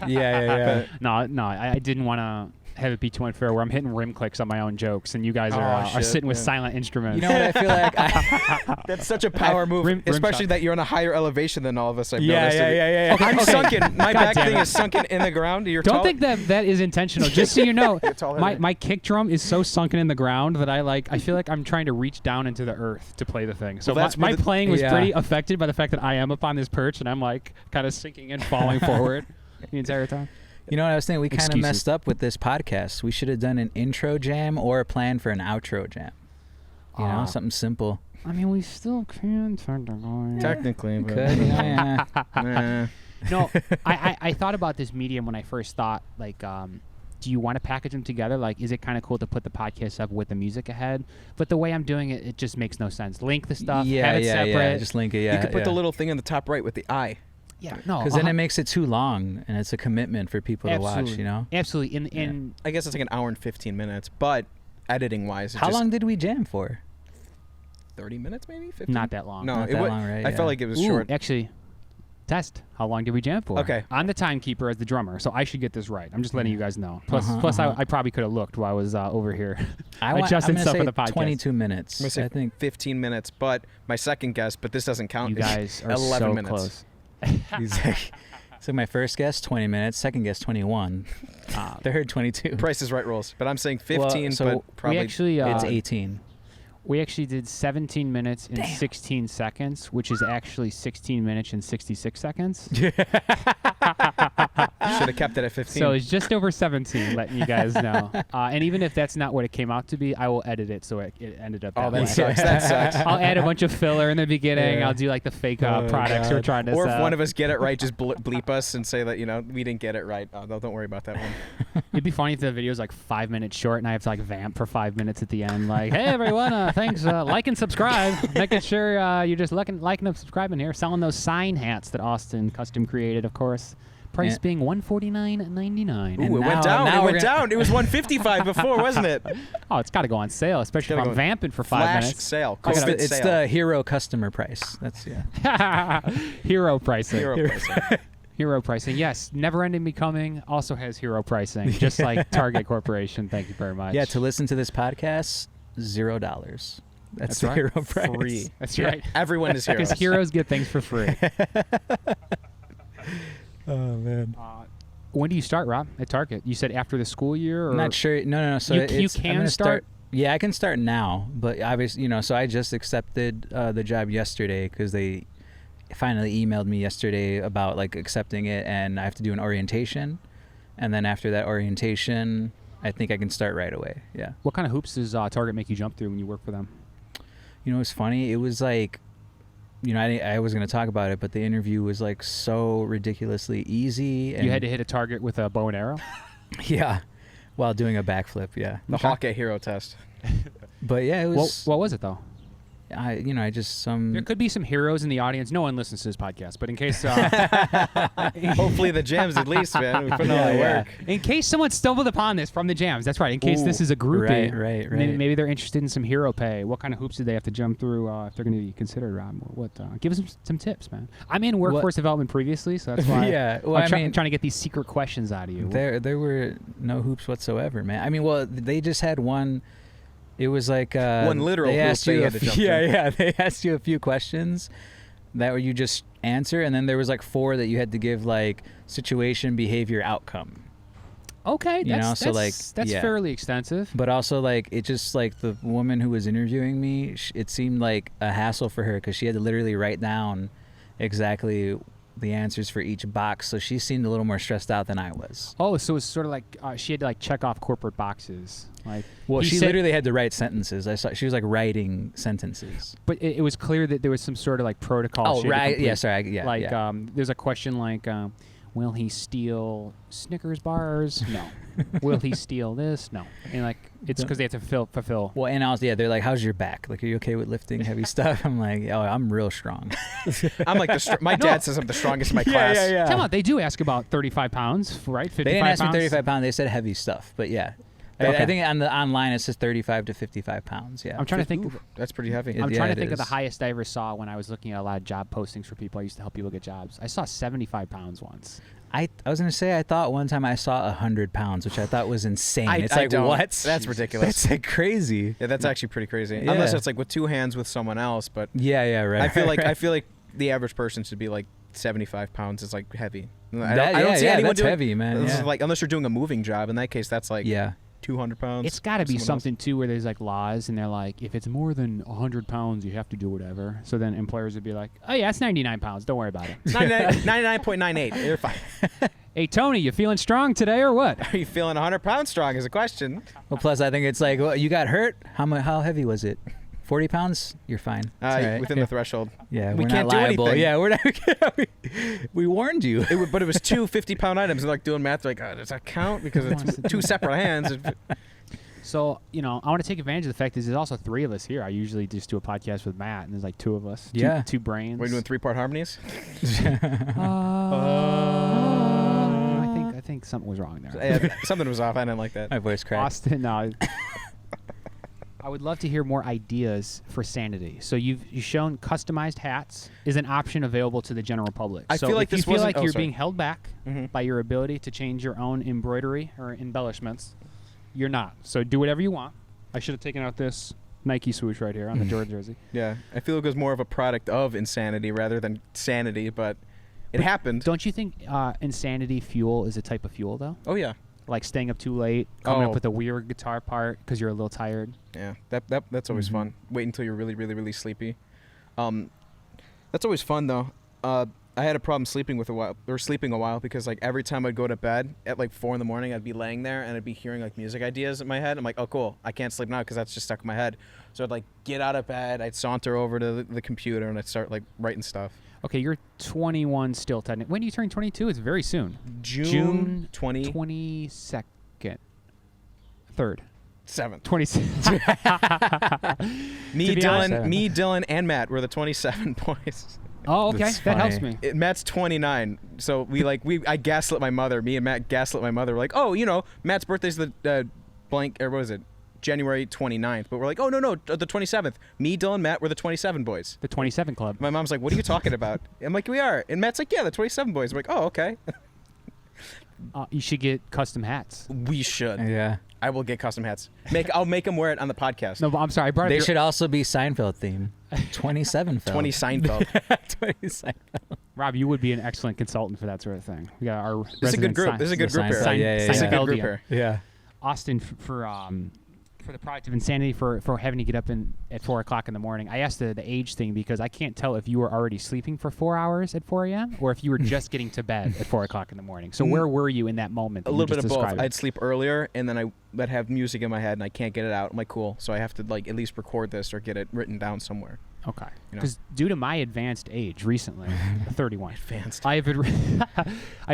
Yeah. No, I didn't want to have it be too unfair where I'm hitting rim clicks on my own jokes and you guys are sitting with silent instruments. You know what I feel like? That's such a power move, especially that you're on a higher elevation than all of us. I've noticed. Yeah. I'm sunken. My back thing is sunken in the ground. Don't think that is intentional. Just so you know, my kick drum is so sunken in the ground that I feel like I'm trying to reach down into the earth to play the thing. So my playing was pretty affected by the fact that I am up on this perch and I'm like kind of sinking and falling forward the entire time. You know what I was thinking? We kind of messed up with this podcast. We should have done an intro jam or a plan for an outro jam. You know, something simple. I mean, we still can technically, but yeah. No, I thought about this medium when I first thought, like, do you want to package them together? Like, is it kind of cool to put the podcast up with the music ahead? But the way I'm doing it, it just makes no sense. Link the stuff, have it separate. Yeah, just link it, you could put the little thing in the top right with the eye. Yeah, no, because then it makes it too long, and it's a commitment for people to watch. You know, absolutely. I guess it's like an hour and 15 minutes, but editing wise, how long did we jam for? 30 minutes, maybe 15? Not that long. No, not that long, right? I felt like it was short. Actually, test. How long did we jam for? Okay. I'm the timekeeper as the drummer, so I should get this right. I'm just letting you guys know. Plus, I probably could have looked while I was over here adjusting stuff for the podcast. 22 minutes. I'm gonna say I think 15 minutes, but my second guess, but this doesn't count. You guys are 11 so minutes. close. So my first guess 20 minutes, second guess 21, third 22. Price is right rules, but I'm saying 15, so but probably it's 18. We actually did 17 minutes and 16 seconds, which is actually 16 minutes and 66 seconds. Should have kept it at 15. So it's just over 17, letting you guys know. And even if that's not what it came out to be, I will edit it so it ended up that way. Sucks. That sucks. I'll add a bunch of filler in the beginning. Yeah. I'll do like the fake products we're trying to Or sell. if one of us get it right, just bleep us and say that, we didn't get it right. No, don't worry about that one. It'd be funny if the video's like 5 minutes short and I have to like vamp for 5 minutes at the end. Like, hey, everyone, thanks. Like and subscribe. Making sure you're just liking and subscribing here. Selling those sign hats that Austin custom created, of course. Price being $149.99. Ooh, it went down. It went down. It was $155 before, wasn't it? Oh, it's got to go on sale, especially if I'm vamping for 5 minutes. Flash sale. It's the hero customer price. That's Hero pricing. Hero pricing. Hero pricing. Yes, Never Ending Becoming also has hero pricing, just like Target Corporation. Thank you very much. Yeah, to listen to this podcast, $0. That's the right. hero price. Free. That's right. Everyone is heroes. Because heroes get things for free. Oh man. When do you start, Rob, at Target? You said after the school year? Or I'm not sure. No. So you can start? Yeah, I can start now, but obviously, so I just accepted the job yesterday because they finally emailed me yesterday about like accepting it, and I have to do an orientation, and then after that orientation, I think I can start right away. Yeah. What kind of hoops does Target make you jump through when you work for them? It's funny. It was like, I was going to talk about it, but the interview was like so ridiculously easy. And you had to hit a target with a bow and arrow? Yeah. While doing a backflip, yeah. The Hawkeye hero test. But yeah, it was. What was it though? I just There could be some heroes in the audience. No one listens to this podcast, but in case, hopefully the jams at least, man. We put in all the work. In case someone stumbled upon this from the jams, that's right. In case this is a groupie, right. Maybe they're interested in some hero pay. What kind of hoops do they have to jump through if they're going to be considered, Rob? Give us some tips, man. I'm in workforce development previously, so that's why. Yeah, well, I'm trying to get these secret questions out of you. There were no hoops whatsoever, man. I mean, well, they just had one. It was like one literal hoop they had to jump through. Yeah. They asked you a few questions that you just answer, and then there was like 4 that you had to give like situation, behavior, outcome. Okay, that's yeah. fairly extensive. But also like it just like the woman who was interviewing me, it seemed like a hassle for her because she had to literally write down exactly the answers for each box, so she seemed a little more stressed out than I was. Oh, so it's sort of like she had to like check off corporate boxes. Like, well, she literally had to write sentences. I saw she was like writing sentences. But it was clear that there was some sort of like protocol. Oh, right. Yeah, sorry. Yeah. Like, yeah. There's a question like, will he steal Snickers bars? No. Will he steal this? No. And like, it's because they have to fulfill. Well, and also, they're like, how's your back? Like, are you okay with lifting heavy stuff? I'm like, oh, I'm real strong. I'm like, my dad says I'm the strongest in my class. Yeah. Tell me, they do ask about 35 pounds, right? 55 They didn't ask pounds? me 35 pounds. They said heavy stuff, but yeah. Okay. I think on the online it says 35 to 55 pounds. Yeah. I'm trying to think. Ooh, that's pretty heavy. I'm trying to think of the highest I ever saw when I was looking at a lot of job postings for people. I used to help people get jobs. I saw 75 pounds once. I was gonna say I thought one time I saw 100 pounds, which I thought was insane. It's like what? That's ridiculous. That's like crazy. Yeah, that's actually pretty crazy. Yeah. Unless it's like with 2 hands with someone else, but yeah, right. I feel like the average person should be like 75 pounds is like heavy. I don't see anyone doing heavy, man. This is like unless you're doing a moving job. In that case, that's like 200 pounds. It's got to be something too where there's like laws and they're like, if it's more than 100 pounds, you have to do whatever. So then employers would be like, oh yeah, it's 99 pounds. Don't worry about it. 99.98. You're fine. Hey Tony, you feeling strong today or what? Are you feeling 100 pounds strong? Is a question. Well, plus I think it's like, well, you got hurt. How heavy was it? 40 pounds? You're fine. Right. Within the threshold. Yeah, we we're can't not liable. do anything. Yeah, we're not. We warned you. But it was 2 50-pound items. And like doing math, like, does that count? Because it's 2 separate hands. So, I want to take advantage of the fact that there's also 3 of us here. I usually just do a podcast with Matt, and there's like 2 of us. Yeah. 2 brains. We're doing 3-part harmonies? I think something was wrong there. Yeah, something was off. I didn't like that. My voice cracked. Austin, no. I would love to hear more ideas for sanity. So you've shown customized hats is an option available to the general public. I feel like if this you feel like wasn't- you're sorry. being held back by your ability to change your own embroidery or embellishments, you're not. So do whatever you want. I should have taken out this Nike swoosh right here on the Jordan jersey. Yeah, I feel it was more of a product of insanity rather than sanity, but it happened. Don't you think insanity fuel is a type of fuel, though? Oh, yeah. Like staying up too late, coming up Oh. with a weird guitar part because you're a little tired. Yeah, that's always fun. Wait until you're really, really, really sleepy. That's always fun, though. I had a problem sleeping a while because like every time I'd go to bed at like 4 a.m, I'd be laying there and I'd be hearing like music ideas in my head. I'm like, oh cool, I can't sleep now because that's just stuck in my head. So I'd like get out of bed, I'd saunter over to the computer and I'd start like writing stuff. Okay, you're 21 still, technically. When do you turn 22? It's very soon. June 22nd. 3rd. 7th. 27th. Me, be honest- Dylan, and Matt were the 27 boys. Oh, okay. That's That helps funny. me. Matt's 29, so I gaslit my mother. Me and Matt gaslit my mother. We're like, oh, Matt's birthday's the blank, or what is it? January 29th. But we're like, oh, no, the 27th. Me, Dylan, Matt, we're the 27 boys. The 27 Club. My mom's like, what are you talking about? I'm like, we are. And Matt's like, yeah, the 27 boys. I'm like, oh, okay. You should get custom hats. We should. Yeah. I will get custom hats. I'll make them wear it on the podcast. No, but I'm sorry. I brought They up should also be Seinfeld theme. 27 felt. 20 Seinfeld. 20 Seinfeld. Rob, you would be an excellent consultant for that sort of thing. We got our This is a good group. This is a good group here. This is a good group here. Yeah. Austin, for the product of insanity, for having to get up at 4 o'clock in the morning, I asked the age thing because I can't tell if you were already sleeping for 4 hours at 4 a.m. or if you were just getting to bed at 4 o'clock in the morning. So where were you in that moment? A little bit of both. I'd sleep earlier, and then I'd have music in my head, and I can't get it out. I'm like, cool. So I have to like at least record this or get it written down somewhere. Okay. Because due to my advanced age recently, 31. Advanced. I've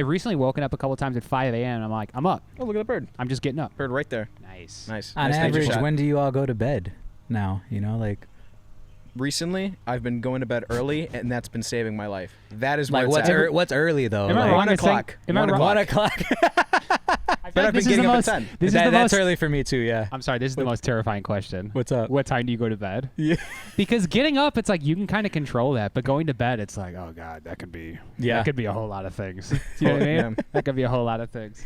recently woken up a couple times at 5 a.m. and I'm like, I'm up. Oh, look at the bird. I'm just getting up. Bird right there. Nice. On average, when do you all go to bed now? Like. Recently, I've been going to bed early, and that's been saving my life. That is like what's early though? Am I wrong? 1 o'clock. 1 o'clock. But I've been getting up at 10. That's early for me too. Yeah. I'm sorry. This is the most terrifying question. What's up? What time do you go to bed? Yeah. Because getting up, it's like you can kind of control that, but going to bed, it's like, oh god, that could be a whole lot of things. Do you know what I mean? Yeah. That could be a whole lot of things.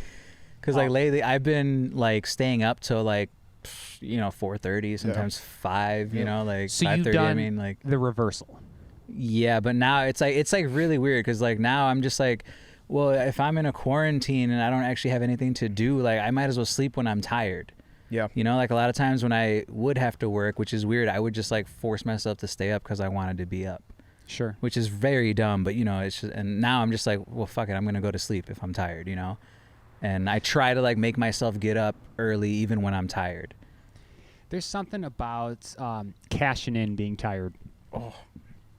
Because like lately, I've been like staying up till like 4:30, sometimes 5. Like so 5:30. You've done I mean, like the reversal. Yeah, but now it's like really weird because like now I'm just like, well, if I'm in a quarantine and I don't actually have anything to do, like I might as well sleep when I'm tired. Yeah. Like a lot of times when I would have to work, which is weird, I would just like force myself to stay up because I wanted to be up. Sure. Which is very dumb, but it's just, and now I'm just like, well, fuck it, I'm gonna go to sleep if I'm tired, And I try to like make myself get up early even when I'm tired. There's something about cashing in being tired. Oh.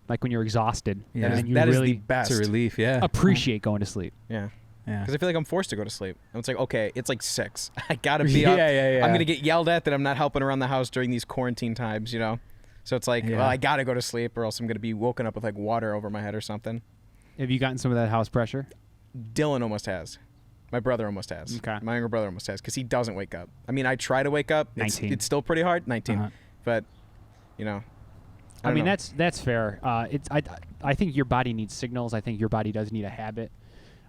Like when you're exhausted. Yeah. And you that really is the best. It's a relief, yeah. Appreciate going to sleep. Yeah. Yeah. Because I feel like I'm forced to go to sleep. And it's like, okay, it's like 6. I gotta be up. Yeah. I'm gonna get yelled at that I'm not helping around the house during these quarantine times, So it's like, well, I gotta go to sleep, or else I'm gonna be woken up with like water over my head or something. Have you gotten some of that house pressure? Dylan almost has. My brother almost has. Okay. My younger brother almost has because he doesn't wake up. I mean, I try to wake up. 19. It's still pretty hard. 19, but I mean, know. that's fair. I think your body needs signals. I think your body does need a habit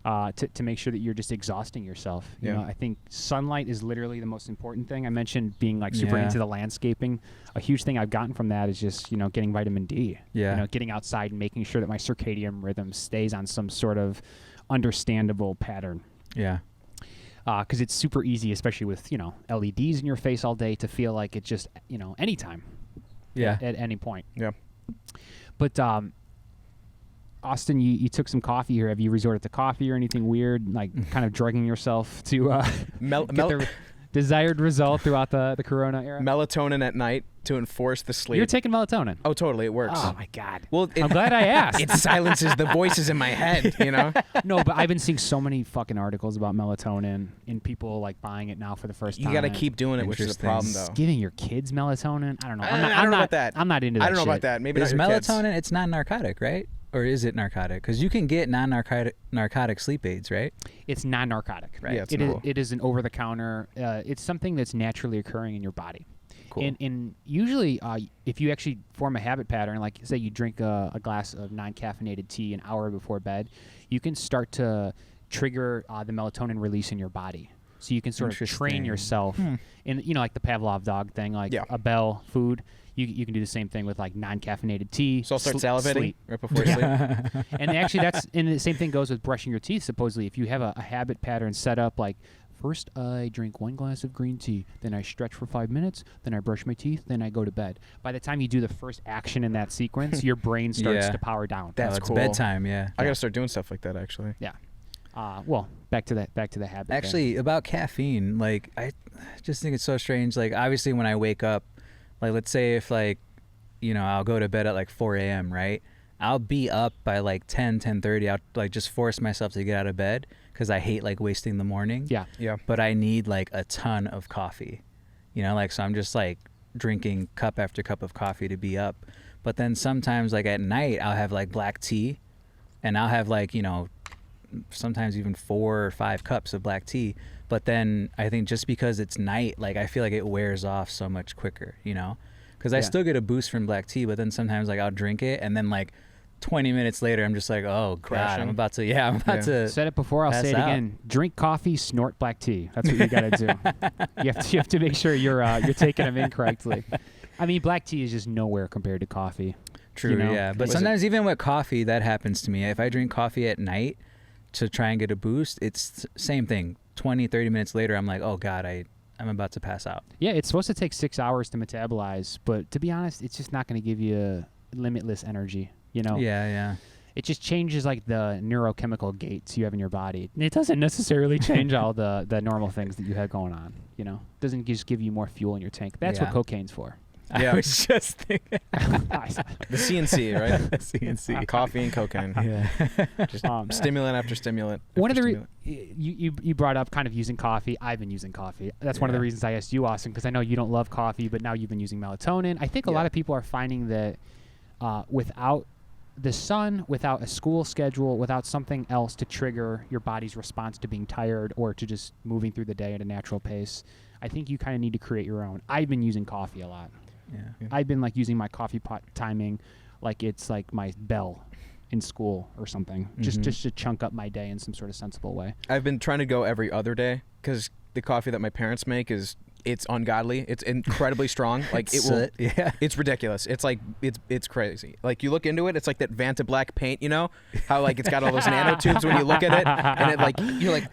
to make sure that you're just exhausting yourself. You know, I think sunlight is literally the most important thing. I mentioned being like super into the landscaping. A huge thing I've gotten from that is just getting vitamin D. Yeah. Getting outside and making sure that my circadian rhythm stays on some sort of understandable pattern. Yeah. Because it's super easy, especially with LEDs in your face all day, to feel like it's just anytime. Yeah. At any point. Yeah. But Austin, you took some coffee here. Have you resorted to coffee or anything weird, like kind of drugging yourself to get the desired result throughout the Corona era? Melatonin at night to enforce the sleep. You're taking melatonin. Oh, totally. It works. Oh my God. Well, I'm glad I asked. It silences the voices in my head. No, but I've been seeing so many fucking articles about melatonin and people like buying it now for the first time. You got to keep doing it, which is a problem, though. Giving your kids melatonin? I don't know. I don't know about that. I'm not into that. I don't know shit. about that. Maybe is not your melatonin? Kids. It's non-narcotic, right? Or is it narcotic? Because you can get non-narcotic sleep aids, right? It's non-narcotic, right? Yeah, It is an over-the-counter. It's something that's naturally occurring in your body. Cool. And usually, if you actually form a habit pattern, like say you drink a glass of non-caffeinated tea an hour before bed, you can start to trigger the melatonin release in your body. So you can sort of train yourself in, like the Pavlov dog thing, like a bell food. You can do the same thing with like non-caffeinated tea. So I'll start salivating right before you sleep. And actually, and the same thing goes with brushing your teeth. Supposedly, if you have a habit pattern set up, like first I drink 1 glass of green tea, then I stretch for 5 minutes, then I brush my teeth, then I go to bed. By the time you do the first action in that sequence, your brain starts to power down. That's it's cool. bedtime. Yeah. I gotta start doing stuff like that actually. Yeah. Well, back to the habit. Actually, about caffeine, like I just think it's so strange. Like obviously, when I wake up, like let's say if like, I'll go to bed at like 4 a.m., right? I'll be up by like 10:30. I'll like just force myself to get out of bed because I hate like wasting the morning. Yeah. Yeah. But I need like a ton of coffee, so I'm just like drinking cup after cup of coffee to be up. But then sometimes like at night I'll have like black tea, and I'll have like sometimes even 4 or 5 cups of black tea. But then I think just because it's night, like I feel like it wears off so much quicker, because I still get a boost from black tea, but then sometimes like I'll drink it and then like 20 minutes later I'm just like, oh God, I'm about to said it before, I'll say it again. Drink coffee, snort black tea. That's what you got to do. You have to make sure you're taking them in correctly. I mean, black tea is just nowhere compared to coffee. True, you know? yeah. But sometimes even with coffee, that happens to me. If I drink coffee at night to try and get a boost, it's same thing. 20, 30 minutes later, I'm like, oh God, I'm about to pass out. Yeah, it's supposed to take 6 hours to metabolize, but to be honest, it's just not going to give you limitless energy, you know? Yeah. It just changes like the neurochemical gates you have in your body. It doesn't necessarily change all the normal things that you have going on, you know? It doesn't just give you more fuel in your tank. That's what cocaine's for. Yeah. I was just thinking. The CNC, right? CNC. Coffee and cocaine. Yeah. Just stimulant after stimulant. One of the you brought up kind of using coffee. I've been using coffee. That's one of the reasons I asked you, Austin, because I know you don't love coffee, but now you've been using melatonin. I think a lot of people are finding that without the sun, without a school schedule, without something else to trigger your body's response to being tired or to just moving through the day at a natural pace, I think you kind of need to create your own. I've been using coffee a lot. Yeah. I've been like using my coffee pot timing like it's like my bell in school or something, just to chunk up my day in some sort of sensible way. I've been trying to go every other day because the coffee that my parents make it's ungodly. It's incredibly strong. Like it's ridiculous. It's like it's crazy. Like you look into it, it's like that Vanta Black paint. You know how like it's got all those nanotubes when you look at it, and it like you're like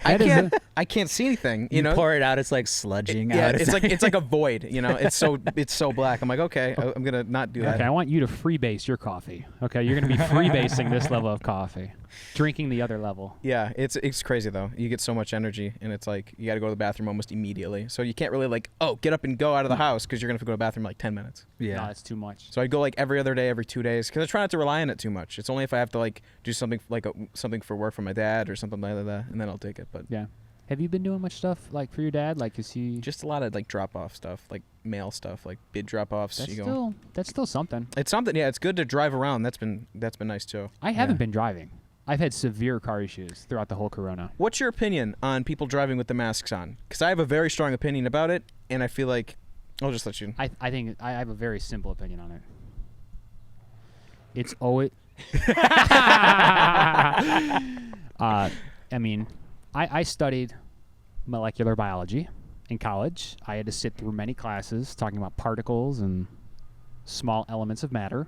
I can't see anything. You know, pour it out, it's like sludging out. It's like a void. You know, it's so black. I'm like, okay, I'm gonna not do that. Okay, I want you to freebase your coffee. Okay, you're gonna be freebasing this level of coffee, drinking the other level. Yeah, it's crazy though. You get so much energy, and it's like you got to go to the bathroom almost immediately. So you can't really like get up and go out of the house because you're gonna have to go to the bathroom in like 10 minutes. Yeah, no, that's too much. So I go like every other day, every 2 days, because I try not to rely on it too much. It's only if I have to like do something like something for work for my dad or something like that, and then I'll take it. But yeah, have you been doing much stuff like for your dad? Like, is he just a lot of like drop off stuff, like mail stuff, like bid drop offs? That's still something. It's something. Yeah, it's good to drive around. That's been nice too. I haven't been driving. I've had severe car issues throughout the whole corona. What's your opinion on people driving with the masks on? Because I have a very strong opinion about it, and I feel like I'll just let you. I think I have a very simple opinion on it. It's always. I mean, I studied molecular biology in college. I had to sit through many classes talking about particles and small elements of matter.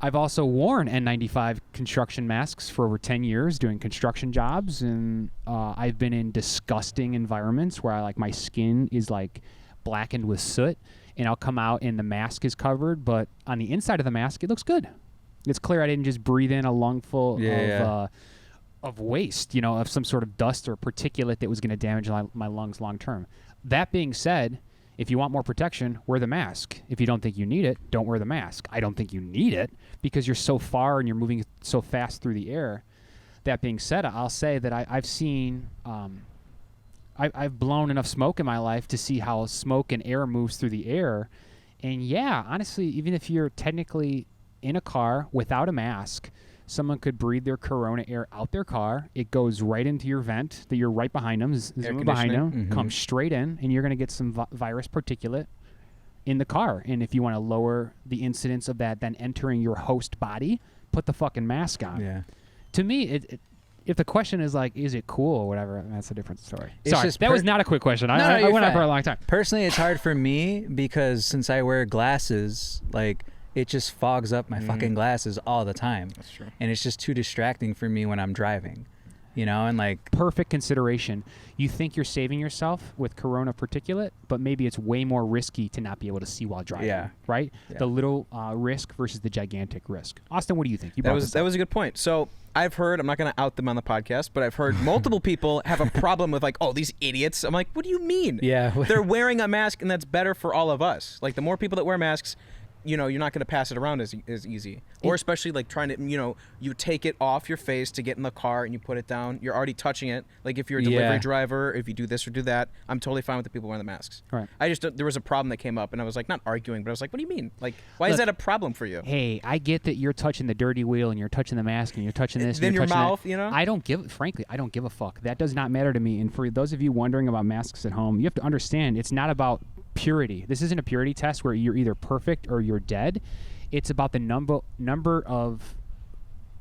I've also worn N95 construction masks for over 10 years doing construction jobs, and I've been in disgusting environments where my skin is like blackened with soot, and I'll come out and the mask is covered, but on the inside of the mask it looks good. It's clear I didn't just breathe in a lungful of waste, of some sort of dust or particulate that was going to damage my lungs long term. That being said, if you want more protection, wear the mask. If you don't think you need it, don't wear the mask. I don't think you need it because you're so far and you're moving so fast through the air. That being said, I'll say that I've seen, I've blown enough smoke in my life to see how smoke and air moves through the air. And yeah, honestly, even if you're technically in a car without a mask, someone could breathe their corona air out their car. It goes right into your vent that you're right behind them, behind them, comes straight in, and you're going to get some virus particulate in the car. And if you want to lower the incidence of that then entering your host body, put the fucking mask on. Yeah. To me, if the question is like, is it cool or whatever, that's a different story. Sorry, that was not a quick question. I went on for a long time. Personally, it's hard for me because since I wear glasses, it just fogs up my fucking glasses all the time. That's true. And it's just too distracting for me when I'm driving, and perfect consideration. You think you're saving yourself with corona particulate, but maybe it's way more risky to not be able to see while driving. Yeah. Right? Yeah. The little risk versus the gigantic risk. Austin, what do you think? That was a good point. So I've heard, I'm not going to out them on the podcast, but I've heard multiple people have a problem with these idiots. I'm like, what do you mean? Yeah. They're wearing a mask and that's better for all of us. Like the more people that wear masks, you're not going to pass it around as easy. Or especially trying to, you take it off your face to get in the car and you put it down. You're already touching it. Like if you're a delivery driver, if you do this or do that, I'm totally fine with the people wearing the masks. Right. There was a problem that came up and I was not arguing, but I was like, what do you mean? Why is that a problem for you? Hey, I get that you're touching the dirty wheel and you're touching the mask and you're touching this. Then and your mouth, that. I don't give a fuck. That does not matter to me. And for those of you wondering about masks at home, you have to understand it's not about purity. This isn't a purity test where you're either perfect or you're dead. It's about the number of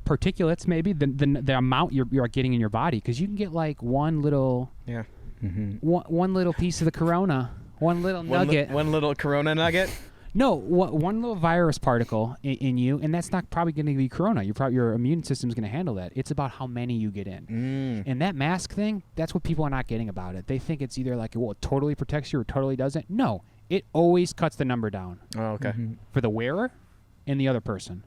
particulates, maybe the amount you're getting in your body, because you can get one little one little piece of the corona, one little nugget, one little corona nugget. No, one little virus particle in you, and that's not probably going to be corona. Your immune system's going to handle that. It's about how many you get in. And that mask thing, that's what people are not getting about it. They think it's either like, well, it totally protects you or totally doesn't. No, it always cuts the number down. Oh, okay. For the wearer and the other person.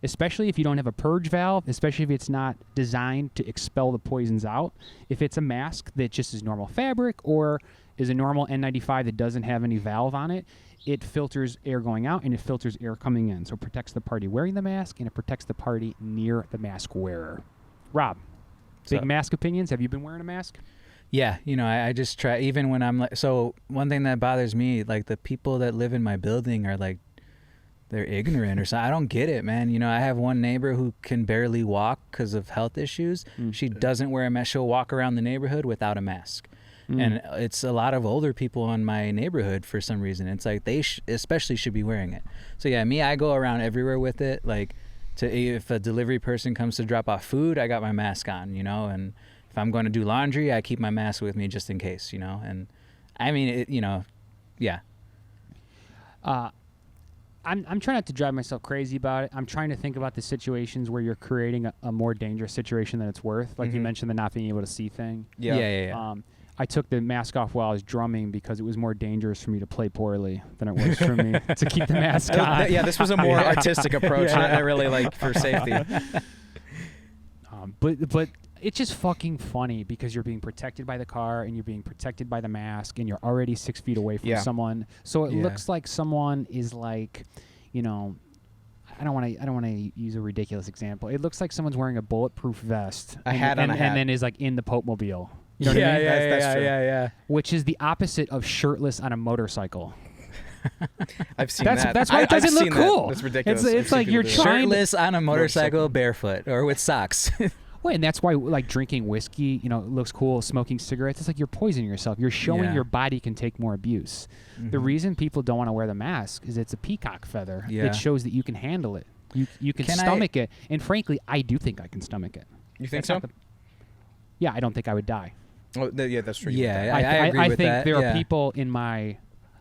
Especially if you don't have a purge valve, especially if it's not designed to expel the poisons out. If it's a mask that just is normal fabric or is a normal N95 that doesn't have any valve on it, it filters air going out and it filters air coming in. So it protects the party wearing the mask and it protects the party near the mask wearer. Rob, big mask opinions? Have you been wearing a mask? Yeah, I just try, even when I'm like, so one thing that bothers me, like the people that live in my building are like, they're ignorant or something. I don't get it, man. I have one neighbor who can barely walk because of health issues. She doesn't wear a mask. She'll walk around the neighborhood without a mask. And it's a lot of older people in my neighborhood for some reason. It's like they especially should be wearing it. So yeah, I go around everywhere with it. Like if a delivery person comes to drop off food, I got my mask on, and if I'm going to do laundry, I keep my mask with me just in case, and I mean, yeah. I'm trying not to drive myself crazy about it. I'm trying to think about the situations where you're creating a more dangerous situation than it's worth. Like you mentioned, the not being able to see thing. Yeah. I took the mask off while I was drumming because it was more dangerous for me to play poorly than it was for me to keep the mask on. Yeah, this was a more artistic approach, not really like for safety. But it's just fucking funny because you're being protected by the car and you're being protected by the mask and you're already 6 feet away from someone. So it looks like someone is like, I don't want to use a ridiculous example. It looks like someone's wearing a bulletproof vest, and then is like in the Pope Mobile. You know what I mean? That's true. Yeah. Which is the opposite of shirtless on a motorcycle. I've seen that. That's why it doesn't look cool. That's ridiculous. It's like you're trying shirtless on a motorcycle barefoot or with socks. Well, and that's why like drinking whiskey, looks cool. Smoking cigarettes, it's like you're poisoning yourself. You're showing your body can take more abuse. The reason people don't want to wear the mask is it's a peacock feather. Yeah. It shows that you can handle it. You can stomach it. And frankly, I do think I can stomach it. You think so? Yeah, I don't think I would die. Oh, yeah, that's true. Yeah, I agree with think that. there are people in my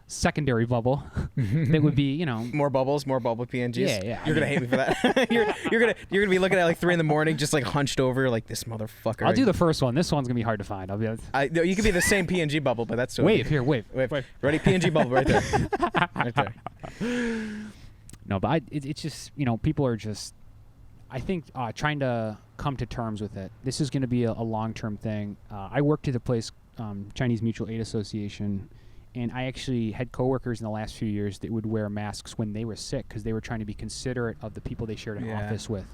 secondary bubble that would be, more bubble PNGs. Yeah. You're gonna hate me for that. you're gonna be looking at like 3 a.m, just like hunched over, like this motherfucker. I'll do the first one. This one's gonna be hard to find. I'll be honest. No, you could be the same PNG bubble, but that's wave. Ready? PNG bubble right there. Right there. No, but it's just people are just. I think trying to come to terms with it. This is going to be a long-term thing. I worked at a place, Chinese Mutual Aid Association, and I actually had coworkers in the last few years that would wear masks when they were sick because they were trying to be considerate of the people they shared an office with.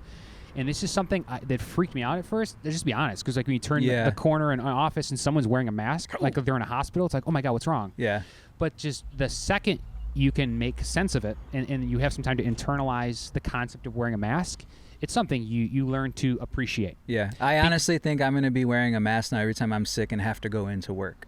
And this is something that freaked me out at first. Let's just be honest, because like when you turn the corner in an office and someone's wearing a mask, like if they're in a hospital, it's like, oh my God, what's wrong? Yeah. But just the second you can make sense of it and you have some time to internalize the concept of wearing a mask, it's something you learn to appreciate. Yeah. I honestly think I'm going to be wearing a mask now every time I'm sick and have to go into work.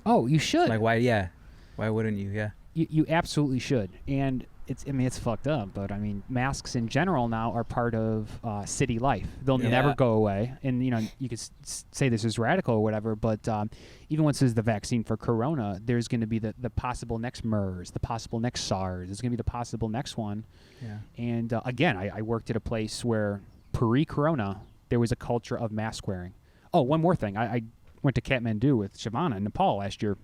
Oh, you should. Like, why? Yeah. Why wouldn't you? Yeah. You absolutely should. And it's fucked up, but I mean, masks in general now are part of city life. They'll never go away. And, you could say this is radical or whatever, but even once there's the vaccine for corona, there's going to be the possible next MERS, the possible next SARS. There's going to be the possible next one. Yeah. And again, I worked at a place where pre-corona, there was a culture of mask wearing. Oh, one more thing. I went to Kathmandu with Shavana in Nepal last year.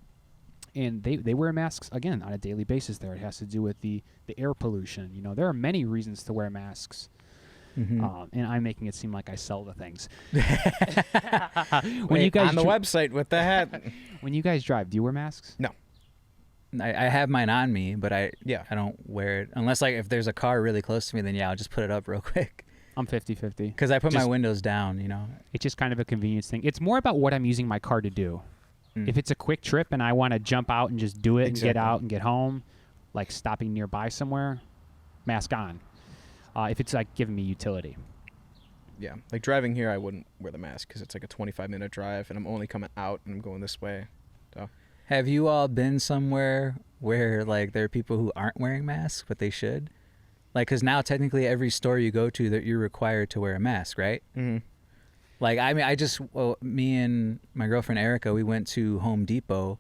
And they wear masks, again, on a daily basis there. It has to do with the air pollution. There are many reasons to wear masks. And I'm making it seem like I sell the things. When you guys on the website with the hat. When you guys drive, do you wear masks? No. I have mine on me, but I don't wear it. Unless, like, if there's a car really close to me, then, I'll just put it up real quick. I'm 50-50. Because I put my windows down, It's just kind of a convenience thing. It's more about what I'm using my car to do. If it's a quick trip and I want to jump out and just do it and get out and get home, like stopping nearby somewhere, mask on. If it's like giving me utility. Yeah, like driving here, I wouldn't wear the mask because it's like a 25-minute drive and I'm only coming out and I'm going this way. So. Have you all been somewhere where like there are people who aren't wearing masks, but they should? Like, because now technically every store you go to that you're required to wear a mask, right? Mm-hmm. Like, I mean, me and my girlfriend Erica, we went to Home Depot,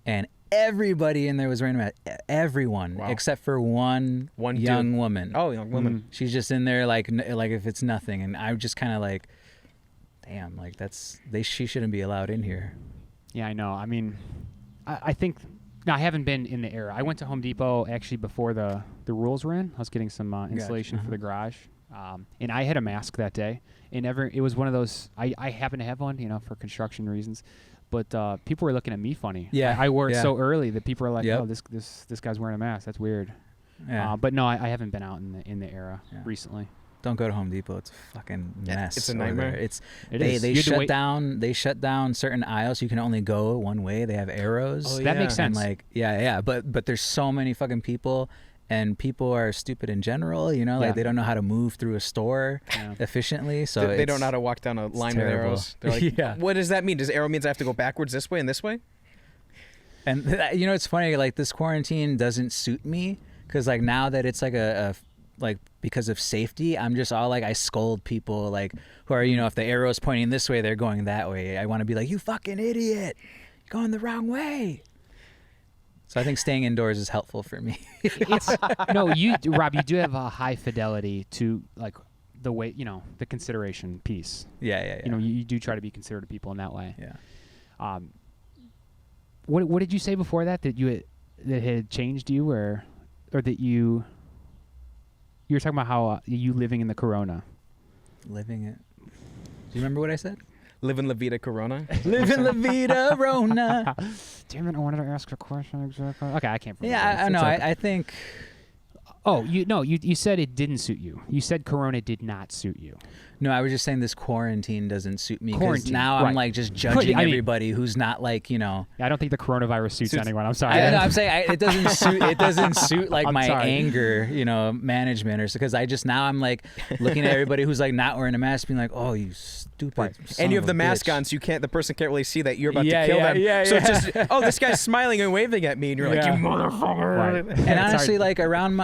and everybody in there was wearing a mask. Everyone, except for one young woman. Oh, young woman. She's just in there like if it's nothing, and I'm just kind of like, damn, like she shouldn't be allowed in here. Yeah, I know. I mean, I think. No, I haven't been in the era. I went to Home Depot actually before the rules were in. I was getting some insulation for the garage, and I had a mask that day. And it was one of those. I happen to have one, for construction reasons, but people were looking at me funny. Yeah, I wore it so early that people are like, "Oh, this guy's wearing a mask. That's weird." Yeah. But no, I haven't been out in the era recently. Don't go to Home Depot. It's a fucking mess. It's a nightmare. They shut down certain aisles. You can only go one way. They have arrows. Oh, that makes sense. And but there's so many fucking people, and people are stupid in general. Like they don't know how to move through a store efficiently. So they don't know how to walk down a line with arrows. They're like, what does that mean? Does arrow means I have to go backwards this way and this way? And it's funny. Like this quarantine doesn't suit me because like now that it's like like because of safety, I'm just all like I scold people like who are if the arrow's pointing this way, they're going that way. I want to be like, you fucking idiot, you're going the wrong way. So I think staying indoors is helpful for me. No, Rob, you do have a high fidelity to like the way the consideration piece. Yeah. You do try to be considerate of people in that way. Yeah. What did you say before that that had changed you or that you were talking about how you living in the corona? Living it. Do you remember what I said? Living La Vida Corona. Living La Vida Rona. Damn it! I wanted to ask a question exactly. Okay, I can't. Yeah, I know. I think. Oh, you said it didn't suit you. You said corona did not suit you. No, I was just saying this quarantine doesn't suit me. Quarantine, now I'm like just judging everybody who's not like Yeah, I don't think the coronavirus suits anyone. I'm sorry. I'm saying it doesn't suit. It doesn't suit like my anger, management, or because now I'm like looking at everybody who's like not wearing a mask, being like, oh, you stupid. And you have the mask on, so the person can't really see that you're about to kill them. So it's just, this guy's smiling and waving at me, and you're like, you motherfucker. Right. And honestly, like around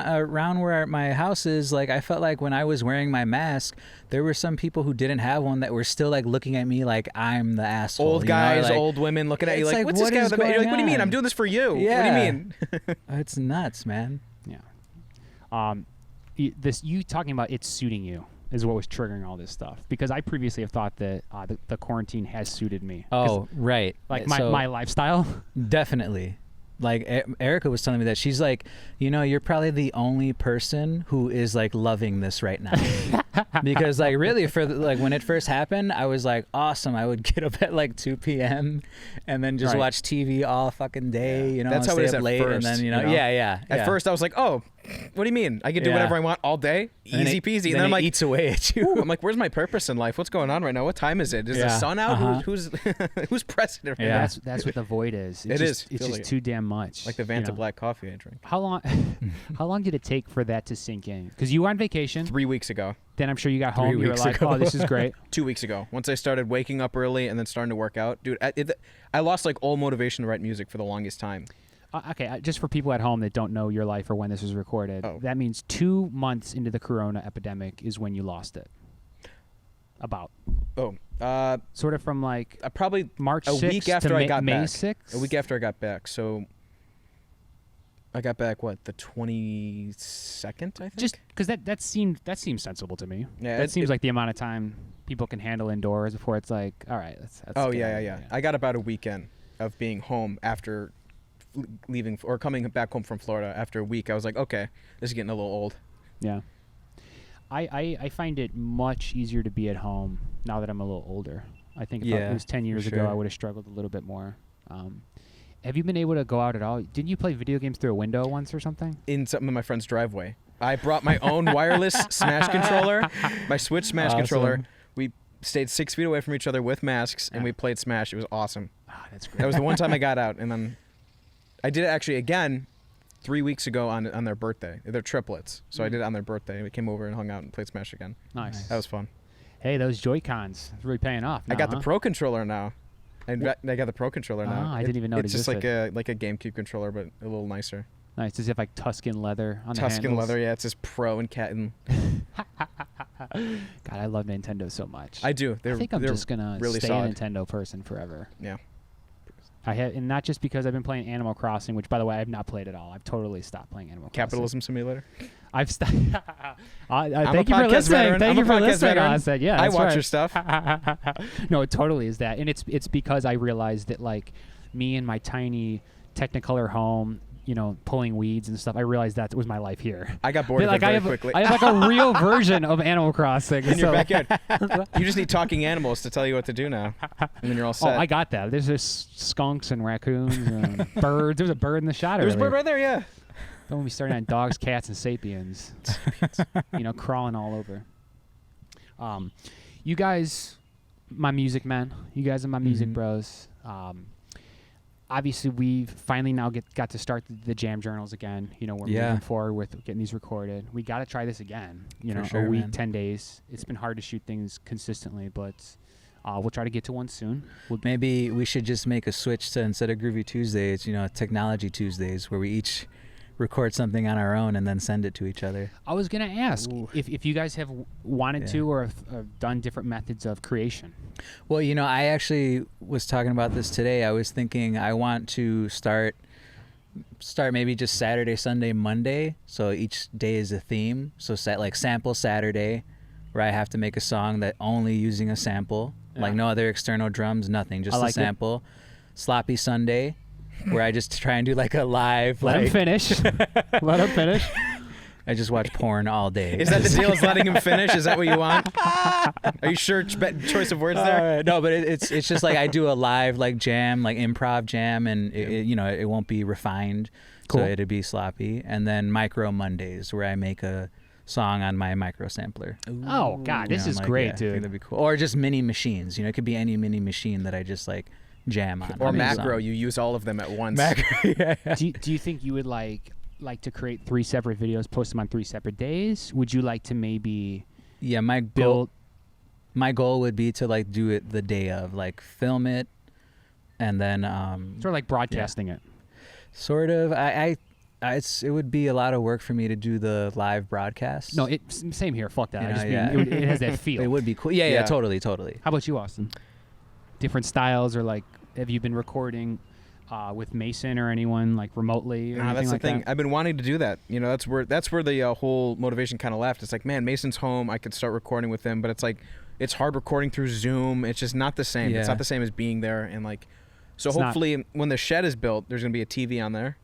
where my house is, like I felt like when I was wearing my mask, there were some people who didn't have one that were still like looking at me like I'm the asshole. Old guys, old women looking at you like, what's this guy with the mask? You're like, what do you mean? I'm doing this for you. Yeah. What do you mean? It's nuts, man. Yeah. You talking about it suiting you is what was triggering all this stuff, because I previously have thought that the quarantine has suited me. Oh, right. Like my lifestyle. Definitely. Like Erica was telling me that she's like, you're probably the only person who is like loving this right now. Because like really for like when it first happened, I was like, awesome. I would get up at like 2 p.m. and then just watch TV all fucking day, That's how it is at late, first. And then, yeah. At first I was like, oh, what do you mean? I can do whatever I want all day? Easy peasy. And then I'm like, eats away at you. I'm like, where's my purpose in life? What's going on right now? What time is it? Is the sun out? Who's president right now? That's what the void is. It's just like too damn much. Like the Vanta black coffee I drink. How long did it take for that to sink in? Because you were on vacation 3 weeks ago. Then I'm sure you got home. You were like, oh, this is great. 2 weeks ago. Once I started waking up early and then starting to work out. Dude, I lost like all motivation to write music for the longest time. Okay, just for people at home that don't know your life or when this was recorded, that means 2 months into the corona epidemic is when you lost it. About. Sort of from like probably March 6th a week after I got May back. 6th? A week after I got back. So I got back the 22nd, I think. Just because that seemed sensible to me. Yeah, that seems like the amount of time people can handle indoors before it's like, all right, that's yeah. I got about a weekend of being home after leaving or coming back home from Florida. After a week, I was like, okay, this is getting a little old. Yeah. I find it much easier to be at home now that I'm a little older. I think if it was 10 years ago, I would have struggled a little bit more. Have you been able to go out at all? Didn't you play video games through a window once or something? In something in my friend's driveway. I brought my own wireless Smash controller, my Switch Smash controller. We stayed 6 feet away from each other with masks, and we played Smash. It was awesome. That's great. That was the one time I got out, and then I did it actually again 3 weeks ago on their birthday. They're triplets, so I did it on their birthday. We came over and hung out and played Smash again. Nice. That was fun. Hey, those Joy-Cons really paying off now, I got the Pro controller now. I got the Pro controller now. I didn't even know it existed. It's just like a GameCube controller, but a little nicer. Nice. Does it have like Tuscan leather on the handles? Tuscan leather, yeah. It says Pro and Cat and. God, I love Nintendo so much. I do. I think I'm just gonna really stay solid. a Nintendo person forever. Yeah. I have, and not just because I've been playing Animal Crossing, which, by the way, I have not played at all. I've totally stopped playing Animal Crossing. Capitalism Simulator. I've stopped. I'm thank you for listening. Thank you for listening. I said, yeah, I watch right. your stuff. No, it totally is that, and it's because I realized that like me and my tiny Technicolor home, you know, pulling weeds and stuff. I realized that was my life here. I got bored of it very quickly. I have like a real version of Animal Crossing in your backyard. You just need talking animals to tell you what to do now, and then you're all set. Oh, I got that. There's just skunks and raccoons and birds. There's a bird in the shot. There's a bird right there, yeah. Don't be starting on dogs, cats, and sapiens. You know, crawling all over. You guys, my music men. You guys are my music bros. Obviously, we've finally now got to start the jam journals again. You know, we're moving forward with getting these recorded. We got to try this again. You know, sure, a week, man. 10 days. It's been hard to shoot things consistently, but we'll try to get to one soon. Maybe we should just make a switch to, instead of Groovy Tuesdays, you know, Technology Tuesdays, where we each record something on our own and then send it to each other. I was going to ask if you guys have wanted to or have done different methods of creation. Well, you know, I actually was talking about this today. I was thinking I want to start maybe just Saturday, Sunday, Monday. So each day is a theme. So set like sample Saturday, where I have to make a song that only using a sample, like no other external drums, nothing, just a sample. Sloppy Sunday, where I just try and do like a live. Let him finish. Let him finish. I just watch porn all day. Is that the deal? Is letting him finish? Is that what you want? Are you sure? Choice of words there. No, but it's just like I do a live like jam, like improv jam, and it, you know, it won't be refined, so it'd be sloppy. And then Micro Mondays, where I make a song on my micro sampler. Oh God, this is great, dude. That'd be cool. Or just mini machines. You know, it could be any mini machine that I just like jam on. Or macro, you use all of them at once. Macro, Do you think you would like to create 3 separate videos, post them on 3 separate days? Would you like to maybe my goal would be to like do it the day of, like film it and then sort of like broadcasting it. Sort of. It would be a lot of work for me to do the live broadcast. No, same here. Fuck that. You I know, just mean it has that feel. It would be cool. Yeah, totally. How about you, Austin? Different styles, or like, have you been recording with Mason or anyone like remotely? Or that's like the thing. That? I've been wanting to do that. You know, that's where the whole motivation kind of left. It's like, man, Mason's home. I could start recording with him, but it's like, it's hard recording through Zoom. It's just not the same. Yeah. It's not the same as being there. And like, so hopefully when the shed is built, there's gonna be a TV on there.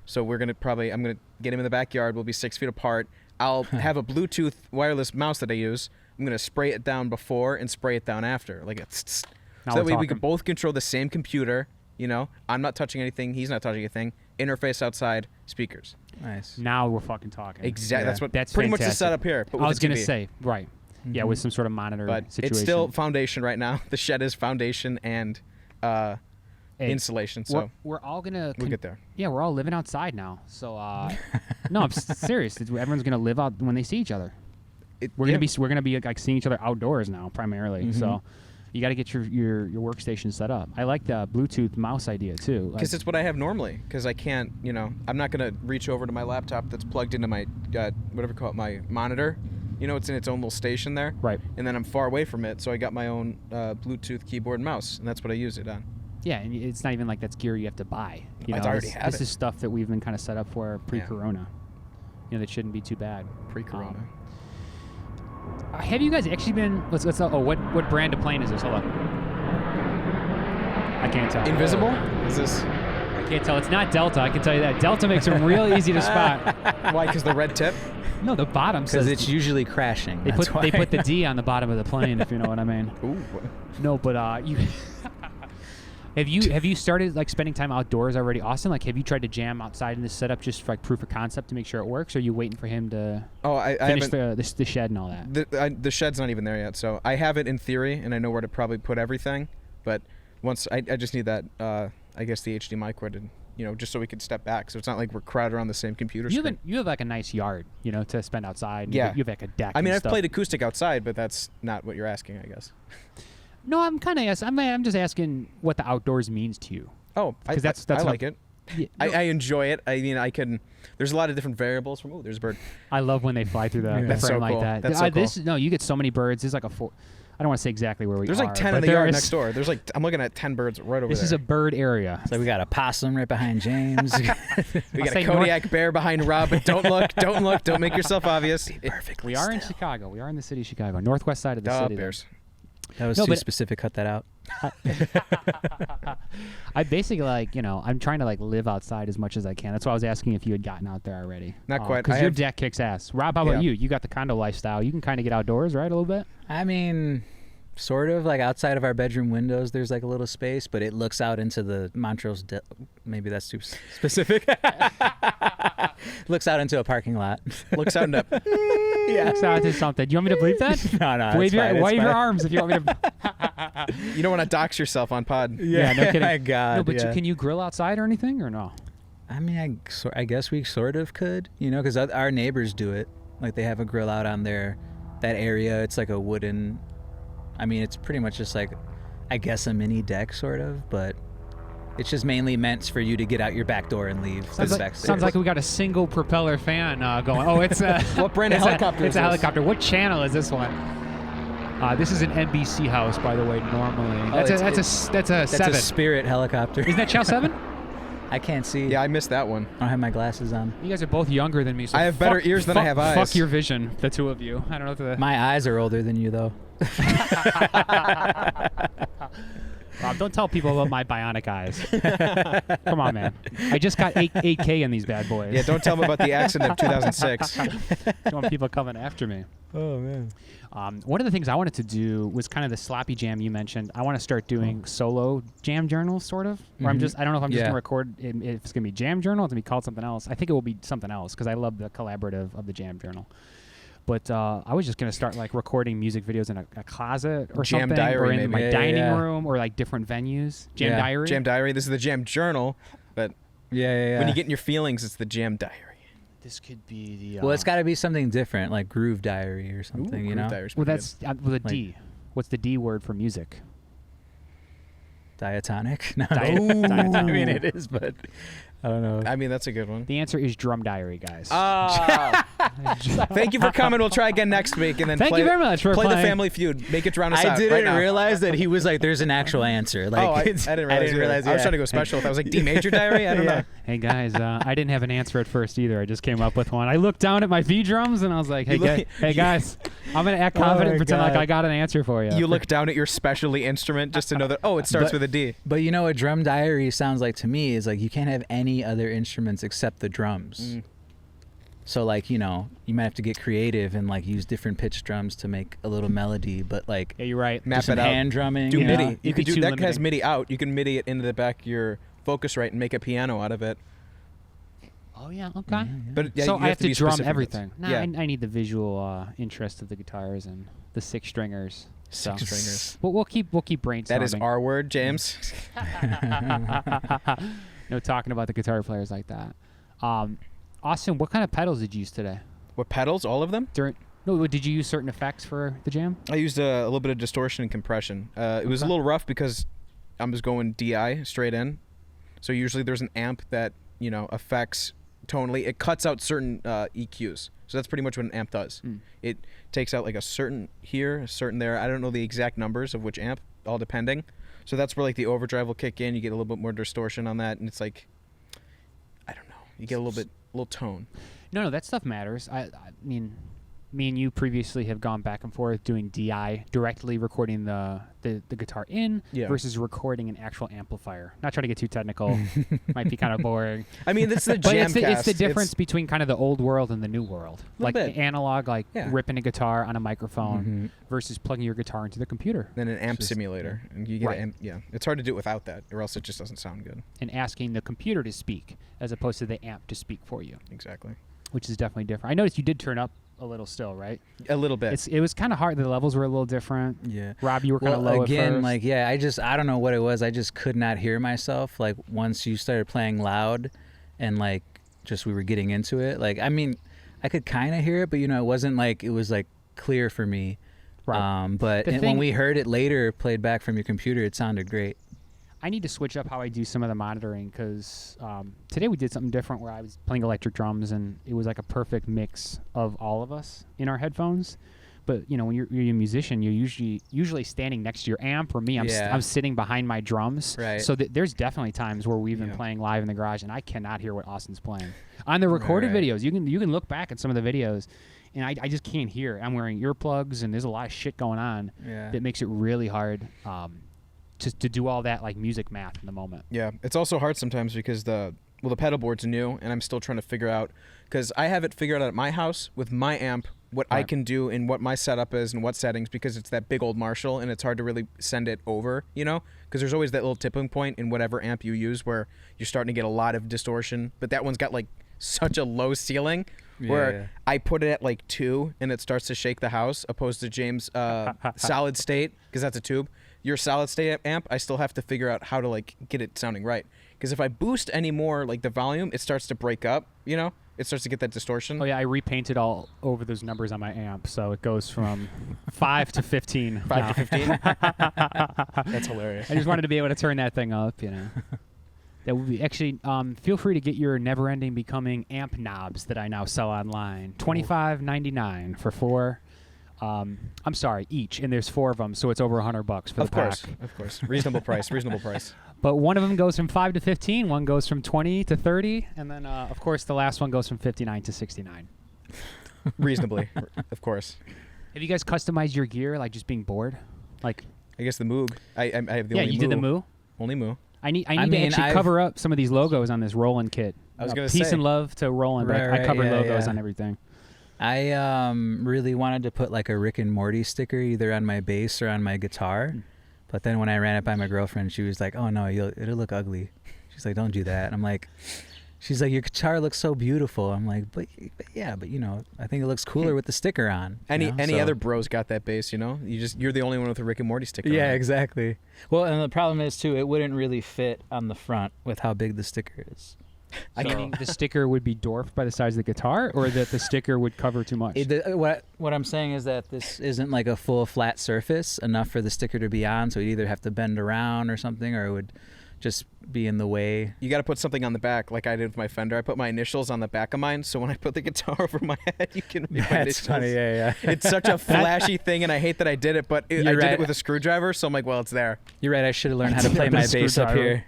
So I'm gonna get him in the backyard. We'll be 6 feet apart. I'll have a Bluetooth wireless mouse that I use. I'm gonna spray it down before and spray it down after. Like, so that way we can both control the same computer. You know, I'm not touching anything. He's not touching anything. Interface outside, speakers. Nice. Now we're fucking talking. Exactly. Yeah. That's pretty much the setup here. But I was gonna say, right. Yeah, with some sort of monitor situation. It's still foundation right now. The shed is foundation and insulation. So we're all gonna we'll get there. Yeah, we're all living outside now. So no, I'm serious. Everyone's gonna live out when they see each other. We're gonna be like seeing each other outdoors now primarily. So you got to get your workstation set up. I like the Bluetooth mouse idea too. Because it's what I have normally. Because I can't, you know, I'm not gonna reach over to my laptop that's plugged into my whatever you call it, my monitor. You know, it's in its own little station there. Right. And then I'm far away from it, so I got my own Bluetooth keyboard and mouse, and that's what I use it on. Yeah, and it's not even like that's gear you have to buy. You know, I already have this is stuff that we've been kind of set up for pre-corona. You know, that shouldn't be too bad. Pre-corona. Have you guys actually been? What brand of plane is this? Hold on. I can't tell. Invisible? Is this? I can't tell. It's not Delta. I can tell you that. Delta makes them real easy to spot. Why? Because the red tip? No, the bottom says. Because it's usually crashing. They put the D on the bottom of the plane, if you know what I mean. Ooh. No, but you. Have you started like spending time outdoors already, Austin? Like, have you tried to jam outside in this setup just for like proof of concept to make sure it works? Or are you waiting for him to finish the shed and all that? The shed's not even there yet, so I have it in theory, and I know where to probably put everything. But once I just need that, I guess the HDMI cord, and you know, just so we can step back, so it's not like we're crowded around the same computer screen. You have like a nice yard, you know, to spend outside. Yeah. You have like a deck. I mean, and I've stuff. played acoustic outside, but that's not what you're asking, I guess. No, I'm kind of asking. I'm just asking what the outdoors means to you. Oh, I that's like what, it. Yeah, I enjoy it. I mean, I can. There's a lot of different variables from. Oh, there's a bird. I love when they fly through the That's frame so like cool. that. That's so cool. No, you get so many birds. There's like a four. I don't want to say exactly where we There's are. like 10 but in the there yard is- next door. There's like I'm looking at 10 birds right over there. This is a bird area. So we got a possum right behind James. We I'll got say a Kodiak bear behind Rob, but don't look, don't make yourself obvious. Perfectly We are in still. Chicago. We are in the city of Chicago, northwest side of the city. Bears. That was No, too but- specific. Cut that out. I basically I'm trying to live outside as much as I can. That's why I was asking if you had gotten out there already. Not quite. Because I your have- deck kicks ass. Rob, how about Yeah. you? You got the condo lifestyle. You can kind of get outdoors, right, a little bit? I mean, sort of like outside of our bedroom windows, there's like a little space, but it looks out into the Montrose. Maybe that's too specific. Looks out into a parking lot. Looks out into. Yeah. Looks out to something. Do you want me to believe that? No, wave it's your, fine, it's wave your fine. arms if you want me to. You don't want to dox yourself on pod. Yeah, no kidding. My God. No, but yeah. can you grill outside or anything or no? I mean, I guess we sort of could, because our neighbors do it. Like they have a grill out on that area. It's like a wooden. I mean, it's pretty much just like, I guess, a mini deck sort of, but it's just mainly meant for you to get out your back door and leave. Sounds like we got a single propeller fan going. Oh, it's a What brand of helicopter It's is a this? helicopter. What channel is this one? This is an NBC house, by the way. Normally, that's a That's 7. a Spirit helicopter. Isn't that Channel 7? I can't see. Yeah, I missed that one. I don't have my glasses on. You guys are both younger than me. So I have better ears than I have eyes. Fuck your vision, the two of you. I don't know if the. My eyes are older than you, though. Rob, don't tell people about my bionic eyes. Come on, man. I just got 8K in these bad boys. Yeah, don't tell me about the accident of 2006. Don't want people coming after me. Oh, man. One of the things I wanted to do was kind of the sloppy jam you mentioned. I want to start doing solo jam journals, sort of. Where I don't know if I'm just going to record if it's going to be jam journal, it's going to be called something else. I think it will be something else because I love the collaborative of the jam journal. But I was just going to start recording music videos in a closet or Jam something, diary, or in maybe. my Yeah, dining yeah. room, or different venues. Jam Yeah. diary. Jam diary. This is the jam journal, but Yeah. when you get in your feelings, it's the jam diary. This could be the. Well, it's got to be something different, like Groove Diary or something, Ooh, you Groove know? Diary's Well, pretty that's with a D. What's the D word for music? Diatonic? No, Diatonic. I mean, it is, but I don't know. good. I mean, that's a good one. The answer is drum diary, guys. Thank you for coming. We'll try again next week, and then Thank play, you very much for play the playing. Family Feud. Make it drown us I out didn't right now. realize that he was like, there's an actual answer. Like, I it's- didn't realize. I was yeah. trying to go special. If I was like D major diary, I don't know. Hey guys, I didn't have an answer at first either. I just came up with one. I looked down at my V drums and I was like, hey guys, I'm gonna act confident my and pretend like God. I got an answer for you. You look down at your specialty instrument just to know that it starts with a D. But you know what drum diary sounds like to me is like you can't have any other instruments except the drums. So you might have to get creative and use different pitch drums to make a little melody, but Yeah, you're right. Map just some it out. hand drumming. Do you know? MIDI. You It'd could be do too that. Has limiting. MIDI out. You can MIDI it into the back of your Focusrite and make a piano out of it. Oh yeah, okay. But yeah, So you I have to be drum specific. everything. Nah, Yeah. I need the visual interest of the guitars and the six stringers. So. Six stringers. We'll keep brainstorming. That is our word, James. No talking about the guitar players like that. Austin, what kind of pedals did you use today? What pedals? All of them? No, did you use certain effects for the jam? I used a little bit of distortion and compression. It was a little rough because I was going DI straight in. So usually there's an amp that affects tonally. It cuts out certain EQs. So that's pretty much what an amp does. It takes out a certain here, a certain there. I don't know the exact numbers of which amp, all depending. So that's where the overdrive will kick in. You get a little bit more distortion on that, and it's I don't know. You get a little tone. No, that stuff matters. I mean, me and you previously have gone back and forth doing DI, directly recording the guitar in versus recording an actual amplifier. Not trying to get too technical. Might be kind of boring. I mean, it's the But jam it's the difference between kind of the old world and the new world. Like bit. analog, Yeah. ripping a guitar on a microphone versus plugging your guitar into the computer Then an amp Just- simulator, and you get Right. It's hard to do it without that, or else it just doesn't sound good. and asking the computer to speak as opposed to the amp to speak for you, Exactly. which is definitely different. I noticed you did turn up a little still, right? A little bit. It was kind of hard. The levels were a little different. Yeah. Rob, you were kind of low again, at first. I don't know what it was. I just could not hear myself. Once you started playing loud, and we were getting into it. I mean, I could kind of hear it, but it wasn't it was clear for me. Right. But The when thing- we heard it later, played back from your computer, it sounded great. I need to switch up how I do some of the monitoring because today we did something different where I was playing electric drums and it was like a perfect mix of all of us in our headphones. But you know, when you're a musician, you're usually standing next to your amp. Or me, I'm sitting behind my drums. Right. So there's definitely times where we've been playing live in the garage, and I cannot hear what Austin's playing. On the recorded videos, you can look back at some of the videos, and I just can't hear. I'm wearing earplugs, and there's a lot of shit going on that makes it really hard to do all that like music math in the moment. Yeah, it's also hard sometimes because the pedal board's new, and I'm still trying to figure out because I have it figured out at my house with my amp. What I can do and what my setup is and what settings, because it's that big old Marshall and it's hard to really send it over, you know, because there's always that little tipping point in whatever amp you use where you're starting to get a lot of distortion, but that one's got like such a low ceiling where I put it at like 2 and it starts to shake the house, opposed to James solid state, because that's a tube. Your solid state amp, I still have to figure out how to like get it sounding right, because if I boost any more like the volume, it starts to break up, you know. It starts to get that distortion. Oh, yeah, I repainted all over those numbers on my amp, so it goes from 5 to 15. 5 to 15? That's hilarious. I just wanted to be able to turn that thing up, you know. That would be actually, feel free to get your Never-Ending Becoming amp knobs that I now sell online. $25.99 for 4. I'm sorry, each, and there's 4 of them, so it's over $100 for the pack. Of course. Reasonable price. But one of them goes from 5 to 15, one goes from 20 to 30, and then, of course, the last one goes from 59 to 69. Reasonably, of course. Have you guys customized your gear, like just being bored? Like, I guess the Moog. I have the only Moo. Yeah, you did the Moo? Only Moo. I need to actually cover up some of these logos on this Roland kit. I was going to say. Peace and love to Roland, but I covered logos on everything. I really wanted to put like a Rick and Morty sticker either on my bass or on my guitar. But then when I ran it by my girlfriend, she was like, "Oh no, it'll look ugly." She's like, "Don't do that." And I'm like, she's like, "Your guitar looks so beautiful." I'm like, but you know, I think it looks cooler with the sticker on. Any other bros got that bass, you know? You're the only one with a Rick and Morty sticker on. Yeah, exactly. Well, and the problem is too, it wouldn't really fit on the front with how big the sticker is. I think the sticker would be dwarfed by the size of the guitar, or that the sticker would cover too much? What I'm saying is that this isn't like a full flat surface enough for the sticker to be on, so you'd either have to bend around or something, or it would just be in the way. You got to put something on the back, like I did with my Fender. I put my initials on the back of mine, so when I put the guitar over my head, you can read my initials. That's funny, yeah. It's such a flashy thing, and I hate that I did it, but I did it with a screwdriver, so I'm like, well, it's there. You're right, I should have learned how to play my bass up here.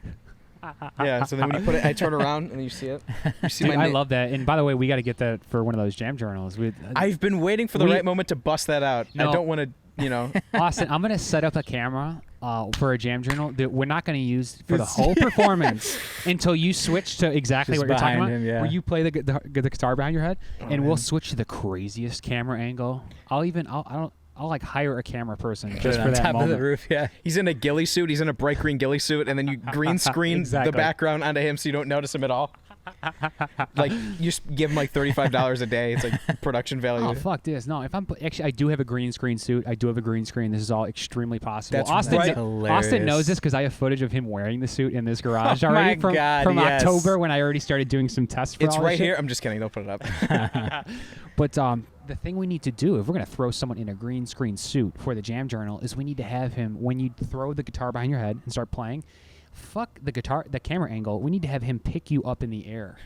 Yeah, so then when you put it, I turn around and you see it. You see Dude, I love that. And by the way, we got to get that for one of those jam journals. I've been waiting for the right moment to bust that out. No, I don't want to, you know. Austin, I'm going to set up a camera for a jam journal that we're not going to use for the whole performance until you switch to exactly just what you're talking about, where you play the guitar behind your head, and we'll switch to the craziest camera angle. I'll like hire a camera person just for that top moment. Of the roof, yeah. He's in a ghillie suit. He's in a bright green ghillie suit, and then you green screen the background onto him so you don't notice him at all. Like you just give him like $35 a day. It's like production value. Oh fuck this! No, if I'm actually, I do have a green screen suit. I do have a green screen. This is all extremely possible. That's Austin knows this because I have footage of him wearing the suit in this garage already from October when I already started doing some tests. For it's all right this here. shit. I'm just kidding. Don't put it up. But the thing we need to do, if we're going to throw someone in a green screen suit for the jam journal, is we need to have him, when you throw the guitar behind your head and start playing, fuck the camera angle. We need to have him pick you up in the air.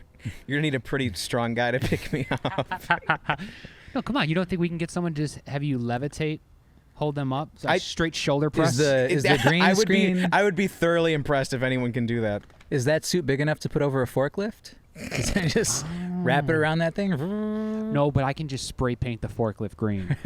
You're going to need a pretty strong guy to pick me up. No, come on. You don't think we can get someone to just have you levitate, hold them up, straight shoulder press? Is the green screen... I would be thoroughly impressed if anyone can do that. Is that suit big enough to put over a forklift? Just wrap it around that thing? No, but I can just spray paint the forklift green.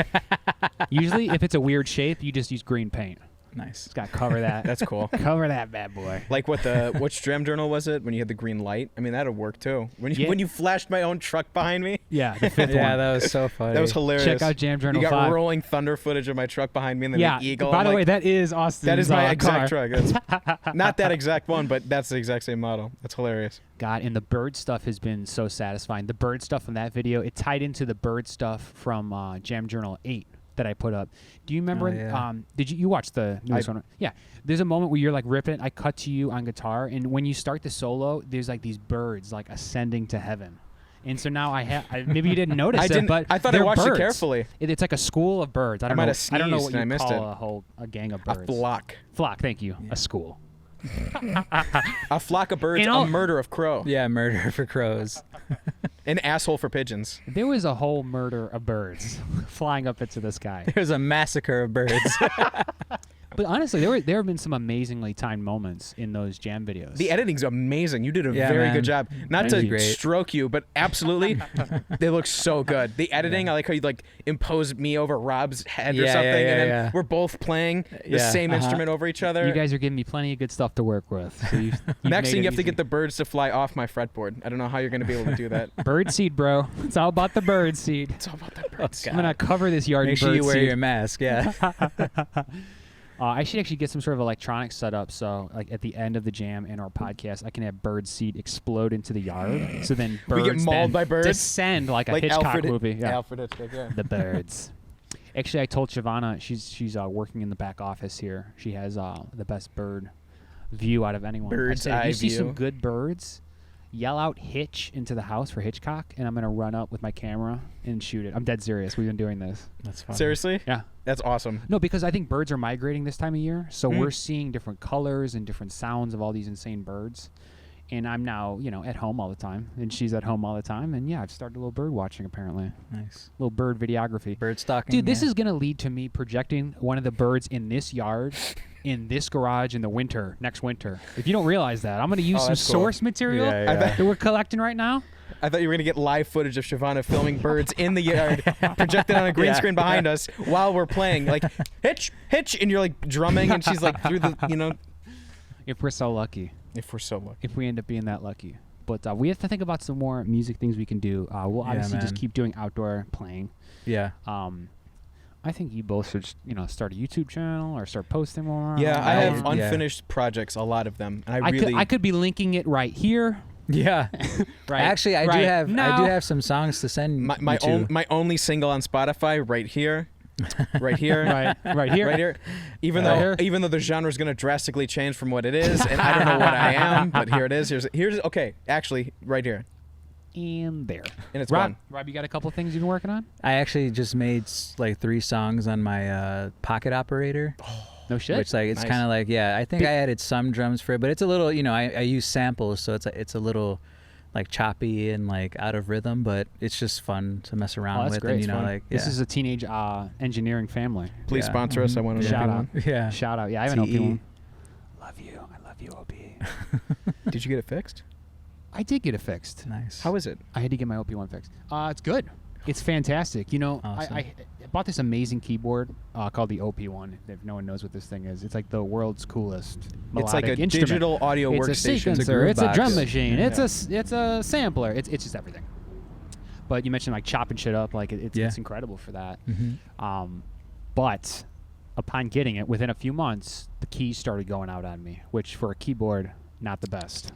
Usually, if it's a weird shape, you just use green paint. Nice. It's got to cover that. That's cool. Cover that bad boy. Like which jam journal was it when you had the green light? I mean, that'd work too. When you flashed my own truck behind me. Yeah, the fifth one. Yeah, that was so funny. That was hilarious. Check out Jam Journal 5. You got rolling thunder footage of my truck behind me and then the eagle. By the way, that is Austin's That is my exact car. truck. That's not that exact one, but that's the exact same model. That's hilarious. God, and the bird stuff has been so satisfying. The bird stuff from that video, it tied into the bird stuff from Jam Journal 8 that I put up. Do you remember? Did you watch the newest one? Yeah. There's a moment where you're like ripping. I cut to you on guitar, and when you start the solo, there's like these birds like ascending to heaven. And so now maybe you didn't notice it, but I thought I watched birds. it carefully. It's like a school of birds. I don't know what you call a gang of birds. A flock. Flock. Thank you. Yeah. A school. A flock of birds, a murder of crow. Yeah, murder for crows. An asshole for pigeons. There was a whole murder of birds flying up into the sky. There's a massacre of birds. But honestly, there have been some amazingly timed moments in those jam videos. The editing's amazing. You did a Yeah, very man. good job. Not Thank to you. Great. stroke you, but absolutely, they look so good. The editing, I like how you like imposed me over Rob's head or Yeah, something, yeah, and then yeah. we're both playing the Yeah, same instrument over each other. You guys are giving me plenty of good stuff to work with. So you've Next made thing, it you have to easy. get the birds to fly off my fretboard. I don't know how you're going to be able to do that. bird seed, bro. It's all about the bird seed. It's all about that bird seed. I'm gonna cover this yard Make in sure bird you wear seed. your mask. Yeah. I should actually get some sort of electronics set up so, like, at the end of the jam in our podcast, I can have bird seed explode into the yard. So then We birds get mauled then by birds? descend like a Like Hitchcock Alfred, movie. Yeah. Alfred Hitchcock, yeah. The birds. Actually, I told Shavana she's working in the back office here. She has the best bird view out of anyone. Bird's I said, if eye you see some view. good birds, yell out Hitch into the house for Hitchcock, and I'm gonna run up with my camera and shoot it. I'm dead serious. We've been doing this. That's fine. Seriously? Yeah. That's awesome. No, because I think birds are migrating this time of year, so Mm. we're seeing different colors and different sounds of all these insane birds. And I'm now, at home all the time, and she's at home all the time, and yeah, I've started a little bird watching apparently, Nice. little bird videography. Bird stalking. Dude, this yeah. is gonna lead to me projecting one of the birds in this yard, in this garage in the winter, next winter. If you don't realize that, I'm gonna use some that's cool. source material Yeah, I bet- that we're collecting right now. I thought you were going to get live footage of Shavana filming birds in the yard, projected on a green Yeah. screen behind us while we're playing. Like, hitch, hitch, and you're like drumming, and she's like through the, If we're so lucky. if we're so lucky. If we end up being that lucky. But we have to think about some more music things we can do. We'll Yeah, obviously just man. keep doing outdoor playing. Yeah. I think you both should, start a YouTube channel or start posting more. Yeah, I have Yeah. unfinished projects, a lot of them. And I could be linking it right here. Yeah. Right. Actually, I right do now. have some songs to send my you to. my only single on Spotify right here. Right here. right here. Right here. Even Right though the genre is going to drastically change from what it is, and I don't know what I am, but here it is. Here's okay, actually right here. And there. And it's Rob, gone. Rob, you got a couple things you've been working on? I actually just made like 3 songs on my pocket operator, No shit. which like it's Nice. kind of like I think I added some drums for it, but it's a little I use samples, so it's a little like choppy and like out of rhythm, but it's just fun to mess around that's with. great. And It's fun. like This is a teenage engineering family. Please Yeah. sponsor us. I want to Shout out. yeah. Shout out. Yeah, I have an OP TE. one. Love you. I love you, OP. Did you get it fixed? I did get it fixed. Nice. How is it? I had to get my OP1 fixed. It's good. It's fantastic. Awesome. I bought this amazing keyboard called the OP1. If no one knows what this thing is, it's like the world's coolest It's like melodic a instrument. digital audio It's a workstation. sequencer. It's a groove drum box. machine. Yeah. It's a sampler. It's just everything. But you mentioned like chopping shit up. Like it's incredible for that. Mhm. But upon getting it, within a few months, the keys started going out on me, which for a keyboard, not the best.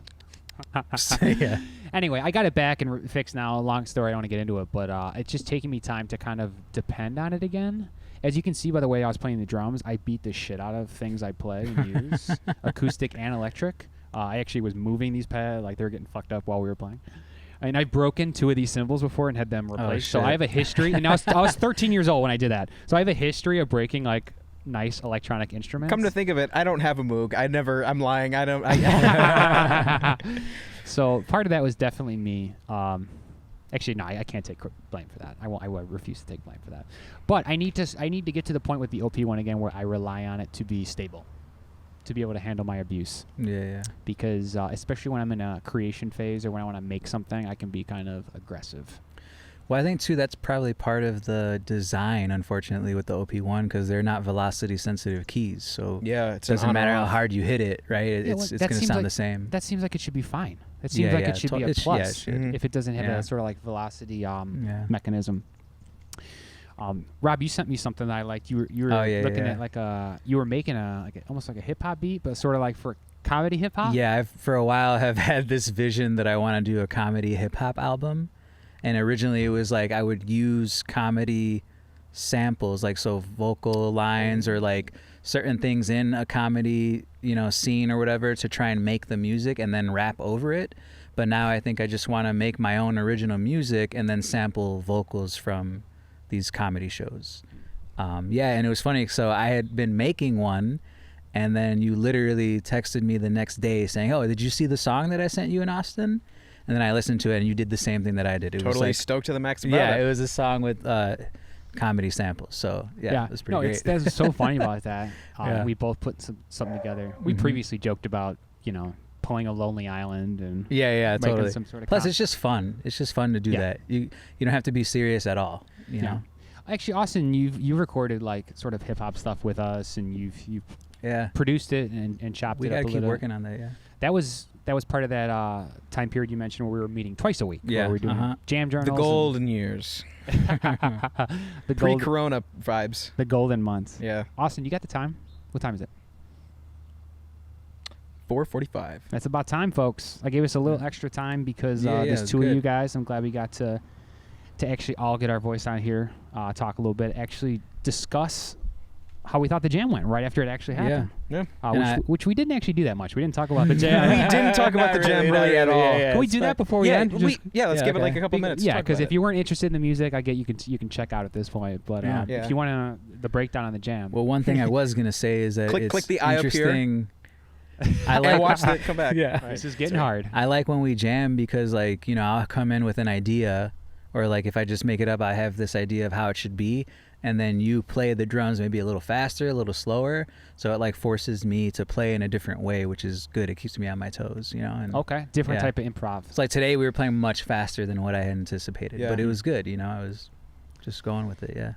Yeah. Anyway, I got it back and fixed now. Long story, I don't want to get into it, but it's just taking me time to kind of depend on it again. As you can see by the way I was playing the drums, I beat the shit out of things I play and use, acoustic and electric. I actually was moving these pads, like they were getting fucked up while we were playing. And I've broken 2 of these cymbals before and had them replaced. So shit. I have a history, and I was 13 years old when I did that. So I have a history of breaking like nice electronic instruments. Come to think of it, I don't have a Moog. I'm lying. I don't. So part of that was definitely me. Actually, no, I can't take blame for that. I will refuse to take blame for that. But I need to get to the point with the OP1 again where I rely on it to be stable, to be able to handle my abuse. Yeah. Because especially when I'm in a creation phase or when I want to make something, I can be kind of aggressive. Well, I think too that's probably part of the design, unfortunately, with the OP1 because they're not velocity sensitive keys. So Yeah, it it's doesn't matter how hard you hit it, right? Yeah, It's that going to seems sound like- the same. That seems like it should be fine. That seems Yeah, like yeah, it should be a it plus should. Mhm. if it doesn't have Yeah. a sort of like velocity Yeah. mechanism. Rob, you sent me something that I liked. You were Oh, yeah, looking yeah. at you were making almost like a hip hop beat, but sort of like for comedy hip hop. Yeah, I've for a while have had this vision that I want to do a comedy hip hop album, and originally it was like I would use comedy samples, like so vocal lines or like certain things in a comedy scene or whatever to try and make the music and then rap over it. But now I think I just want to make my own original music and then sample vocals from these comedy shows. And it was funny. So I had been making one, And then you literally texted me the next day saying, "Oh, did you see the song that I sent you in Austin?" And then I listened to it, and you did the same thing that I did. It totally was like, stoked to the max about yeah, it. it was a song with comedy samples. So yeah, it was pretty great. That's so funny about that. Yeah. We both put something together. We previously joked about, pulling a Lonely Island and yeah, making totally. some sort of Plus, it's just fun. It's just fun to do that. You don't have to be serious at all. You know. Actually, Austin, you recorded like sort of hip hop stuff with us, and you've produced it and chopped it up a little. We gotta keep working on that. Yeah. That was part of that time period you mentioned where we were meeting twice a week. Yeah. Where we were doing jam journals. The golden years. The Pre-corona vibes. The golden months. Yeah. Austin, you got the time? What time is it? 4:45. That's about time, folks. I gave us a little extra time because there's two of you guys. I'm glad we got to actually all get our voice on here, talk a little bit, actually discuss how we thought the jam went right after it actually happened. Yeah. Which we didn't actually do that much. We didn't talk about the jam. We didn't talk about the jam really at all. Can we do that before we end? Let's give it like a couple minutes. Yeah, because if you weren't interested in the music, I get you can check out at this point. But if you want the breakdown on the jam. Well, one thing I was gonna say is that click the eye up here. I like watch it come back. Yeah, this is getting hard. I like when we jam because I'll come in with an idea, or like if I just make it up, I have this idea of how it should be, and then you play the drums maybe a little faster, a little slower, so it like forces me to play in a different way, which is good. It keeps me on my toes, And, different type of improv. It's like today we were playing much faster than what I had anticipated, Yeah. but it was good. I was just going with it. Yeah.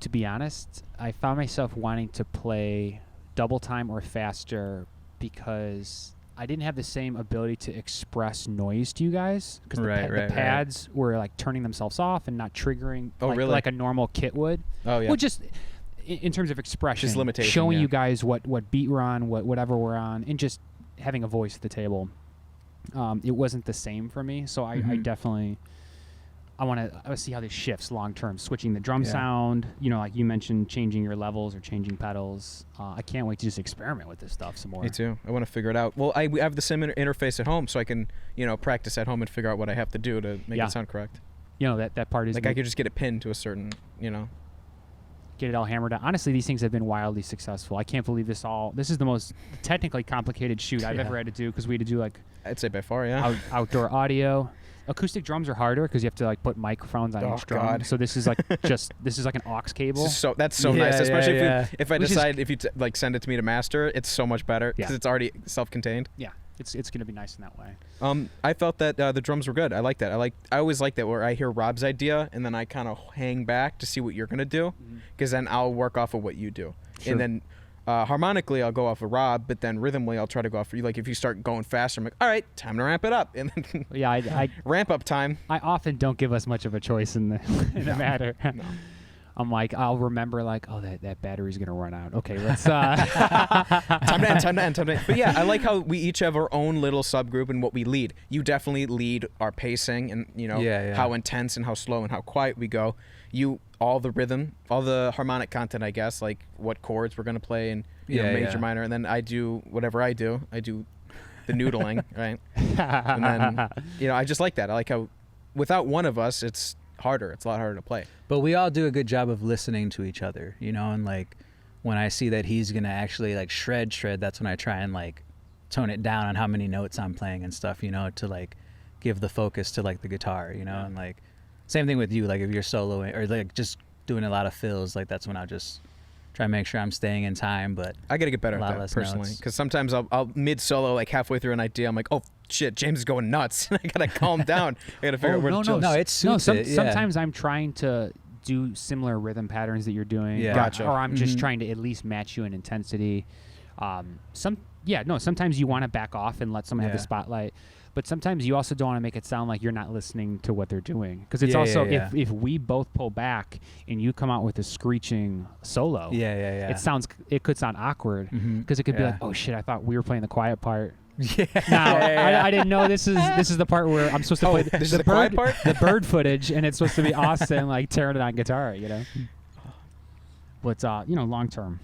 To be honest, I found myself wanting to play double time or faster because I didn't have the same ability to express noise to you guys because the pads were like turning themselves off and not triggering like a normal kit would. Oh yeah. Well, just in terms of expression, just limitation, showing you guys what beat we're on, whatever we're on, and just having a voice at the table. It wasn't the same for me, so I definitely I want to see how this shifts long term. Switching the drum sound, like you mentioned, changing your levels or changing pedals. I can't wait to just experiment with this stuff some more. Me too. I want to figure it out. Well, I have the same interface at home, so I can practice at home and figure out what I have to do to make it sound correct. That part is like I could just get it pinned to a certain get it all hammered out. Honestly, these things have been wildly successful. I can't believe this is the most technically complicated shoot I've ever had to do because we had to do like I'd say by far, outdoor audio. Acoustic drums are harder because you have to like put microphones on each drum. So this is like this is like an aux cable. That's so nice, especially if I decide if you send it to me to master, it's so much better because it's already self-contained. Yeah, it's gonna be nice in that way. I felt that the drums were good. I like that. I always like that where I hear Rob's idea and then I kind of hang back to see what you're gonna do because then I'll work off of what you do, and then. Harmonically, I'll go off of Rob, but then rhythmically, I'll try to go off. Like if you start going faster, I'm like, all right, time to ramp it up, and then I ramp up time. I often don't give us much of a choice in the matter. No. I'm like, I'll remember like, oh, that battery's gonna run out. Okay, let's. Time to end. But yeah, I like how we each have our own little subgroup and what we lead. You definitely lead our pacing and how intense and how slow and how quiet we go. You all the rhythm, all the harmonic content, I guess, like what chords we're gonna play and major, minor, and then I do whatever I do. I do the noodling, right? And then I just like that. I like how without one of us, it's harder. It's a lot harder to play. But we all do a good job of listening to each other, and like when I see that he's gonna actually like shred, that's when I try and like tone it down on how many notes I'm playing and stuff, to like give the focus to like the guitar, and like. Same thing with you, like if you're soloing or like just doing a lot of fills, like that's when I'll just try and make sure I'm staying in time. But I gotta get better at that personally, because sometimes I'll mid solo like halfway through an idea, I'm like, oh shit, James is going nuts. I gotta calm down. I gotta figure out where to chill. Sometimes I'm trying to do similar rhythm patterns that you're doing. Yeah. Gotcha. Or I'm just trying to at least match you in intensity. Sometimes you want to back off and let someone have the spotlight. But sometimes you also don't want to make it sound like you're not listening to what they're doing. Because it's if we both pull back and you come out with a screeching solo, it could sound awkward because it could be like, oh shit, I thought we were playing the quiet part. I didn't know this is the part where I'm supposed to play the quiet part, the bird footage, and it's supposed to be Austin like tearing it on guitar, But long term.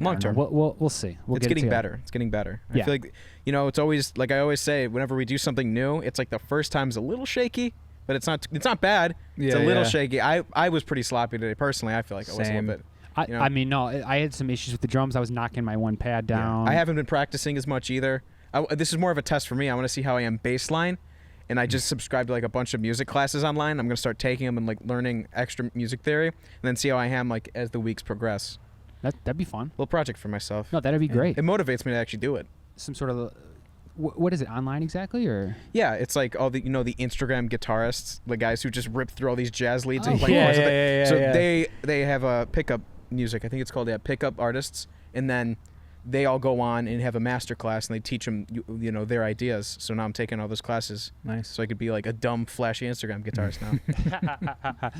Long term, we'll see. It's getting better. It's getting better. I feel like it's always like I always say whenever we do something new, it's like the first time's a little shaky, but it's not bad. It's a little shaky. I was pretty sloppy today personally. I feel like I was a little bit. I mean, no, I had some issues with the drums. I was knocking my one pad down. I haven't been practicing as much either. This is more of a test for me. I want to see how I am baseline, and I just subscribed to like a bunch of music classes online. I'm gonna start taking them and like learning extra music theory, and then see how I am like as the weeks progress. That'd be fun. Little project for myself. No, that'd be great. It motivates me to actually do it. Some sort of what is it, online exactly, or? Yeah, it's like all the the Instagram guitarists, the guys who just rip through all these jazz leads and Oh, play chords. So yeah. they have a pickup music. I think it's called pickup artists, and then they all go on and have a master class and they teach them their ideas. So now I'm taking all those classes. Nice. So I could be like a dumb flashy Instagram guitarist now.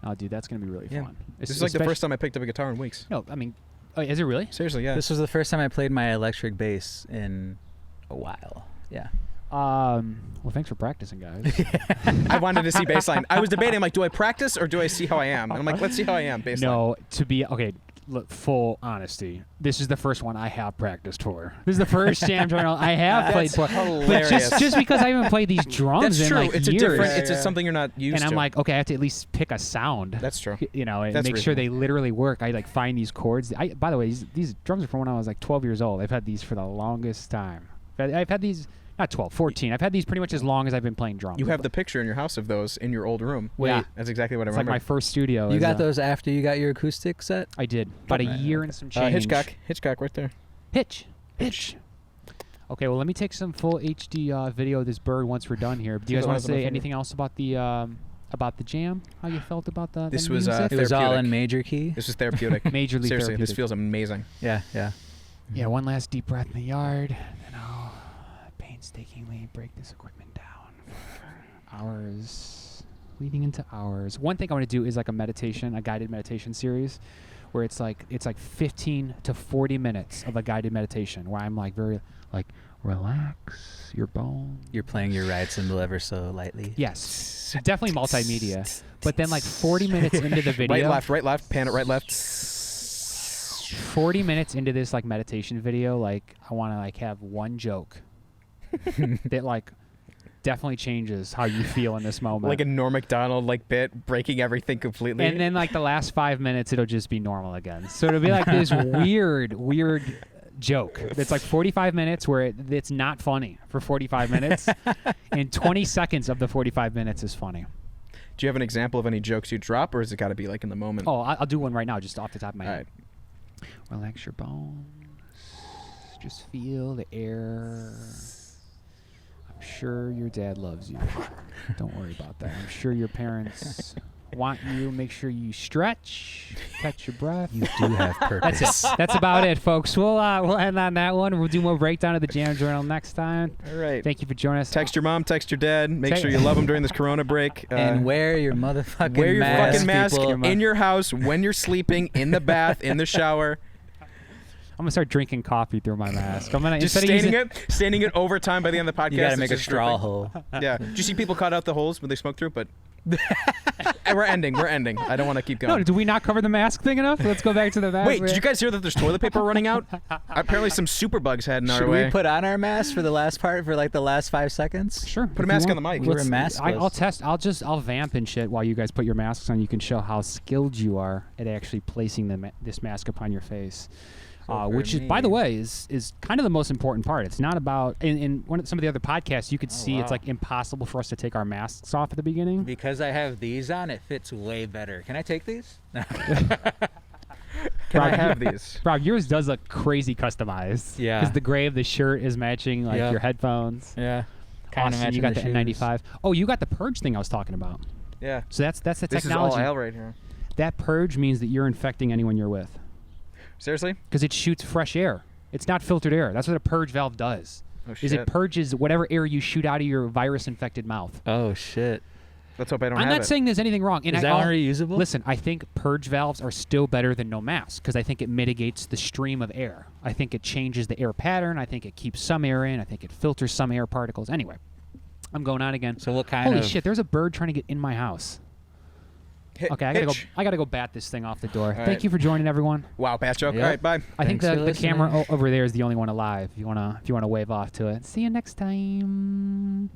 Oh, dude, that's gonna be really fun. This is like the first time I picked up a guitar in weeks. No, I mean, is it really? Seriously, yeah. This was the first time I played my electric bass in a while. Yeah. Well, thanks for practicing, guys. I wanted to see baseline. I was debating, I'm like, do I practice or do I see how I am? And I'm like, let's see how I am baseline. No, okay. Look, full honesty. This is the first one I have practiced for. This is the first jam journal I have played for. Hilarious. But just because I haven't played these drums That's in true. like It's years, a different. It's something you're not used to. and I'm like, okay, I have to at least pick a sound. That's true. And That's make sure they reasonable. literally work. I like find these chords. By the way, these drums are from when I was like 12 years old. I've had these for the longest time. I've had these. Not 12, 14. I've had these pretty much as long as I've been playing drums. You have the picture in your house of those in your old room. Wait. Yeah. That's exactly what I It's like remember. my first studio. You is, got those after you got your acoustic set? I did. About a year and some change. Hitchcock right there. Hitch. Okay, well, let me take some full HD video of this bird once we're done here. Do you guys want to say anything else about the jam? How you felt about the This was music? It was all therapeutic. in major key. This was therapeutic. Majorly Seriously, therapeutic. this feels amazing. Yeah, yeah. Yeah, one last deep breath in the yard, and I'll painstakingly break this equipment down for hours, leading into hours. One thing I want to do is like a guided meditation series, where it's like 15 to 40 minutes of a guided meditation, where I'm like very like relax your bones. You're playing your ride cymbal ever so lightly. Yes, definitely multimedia. But then like 40 minutes into the video, Right, left, pan it right, left. 40 minutes into this like meditation video, like I want to like have one joke that like definitely changes how you feel in this moment. Like a Norm Macdonald like bit, breaking everything completely. And then like the last 5 minutes, it'll just be normal again. So it'll be like this weird joke. It's like 45 minutes where it's not funny for 45 minutes, and 20 seconds of the 45 minutes is funny. Do you have an example of any jokes you drop, or has it got to be like in the moment? Oh, I'll do one right now, just off the top of my All head. right. Relax your bones. Just feel the air. I'm sure your dad loves you. Don't worry about that. I'm sure your parents want you. Make sure you stretch, catch your breath. You do have purpose. That's it. That's about it, folks. We'll end on that one. We'll do more breakdown of the Jam Journal next time. All right. Thank you for joining us. Text your mom, text your dad. Make sure you love them during this Corona break. And wear your motherfucking wear your mask, fucking mask people. in your house, when you're sleeping, in the bath, in the shower. I'm gonna start drinking coffee through my mask. I'm gonna Just instead of staining it over time by the end of the podcast. You gotta it's make a just straw dripping. hole. Yeah. Do you see people cut out the holes when they smoke through? But we're ending. I don't want to keep going. No, do we not cover the mask thing enough? Let's go back to the mask. Wait, did you guys hear that there's toilet paper running out? Apparently some superbugs heading our Should way. we put on our mask for the last part for like the last 5 seconds? Sure. Put a if mask you on the want. mic. We're maskless. I'll test. I'll vamp and shit while you guys put your masks on. You can show how skilled you are at actually placing this mask upon your face. Which is, by the way, is kind of the most important part. It's not about in some of the other podcasts you could see it's like impossible for us to take our masks off at the beginning. Because I have these on, it fits way better. Can I take these? Can I have these? Rob, yours does look crazy customized. Yeah. Because the gray of the shirt is matching like your headphones. Yeah. Austin, you got the N95. Oh, you got the purge thing I was talking about. Yeah. So that's the This technology. is all Al right here. That purge means that you're infecting anyone you're with. Seriously? Because it shoots fresh air. It's not filtered air. That's what a purge valve does. Oh, Is it shit. purges whatever air you shoot out of your virus-infected mouth. Oh, shit. Let's hope I don't I'm have not it. saying there's anything wrong. And Is that reusable? Listen, I think purge valves are still better than no mask because I think it mitigates the stream of air. I think it changes the air pattern. I think it keeps some air in. I think it filters some air particles. Anyway, I'm going on again. So what kind Holy of... shit, there's a bird trying to get in my house. Okay, I gotta go bat this thing off the door. Thank right. you for joining, everyone. Wow, bat joke. Yep. All right, bye. I think Thanks for the camera listening. over there is the only one alive. If you wanna wave off to it. See you next time.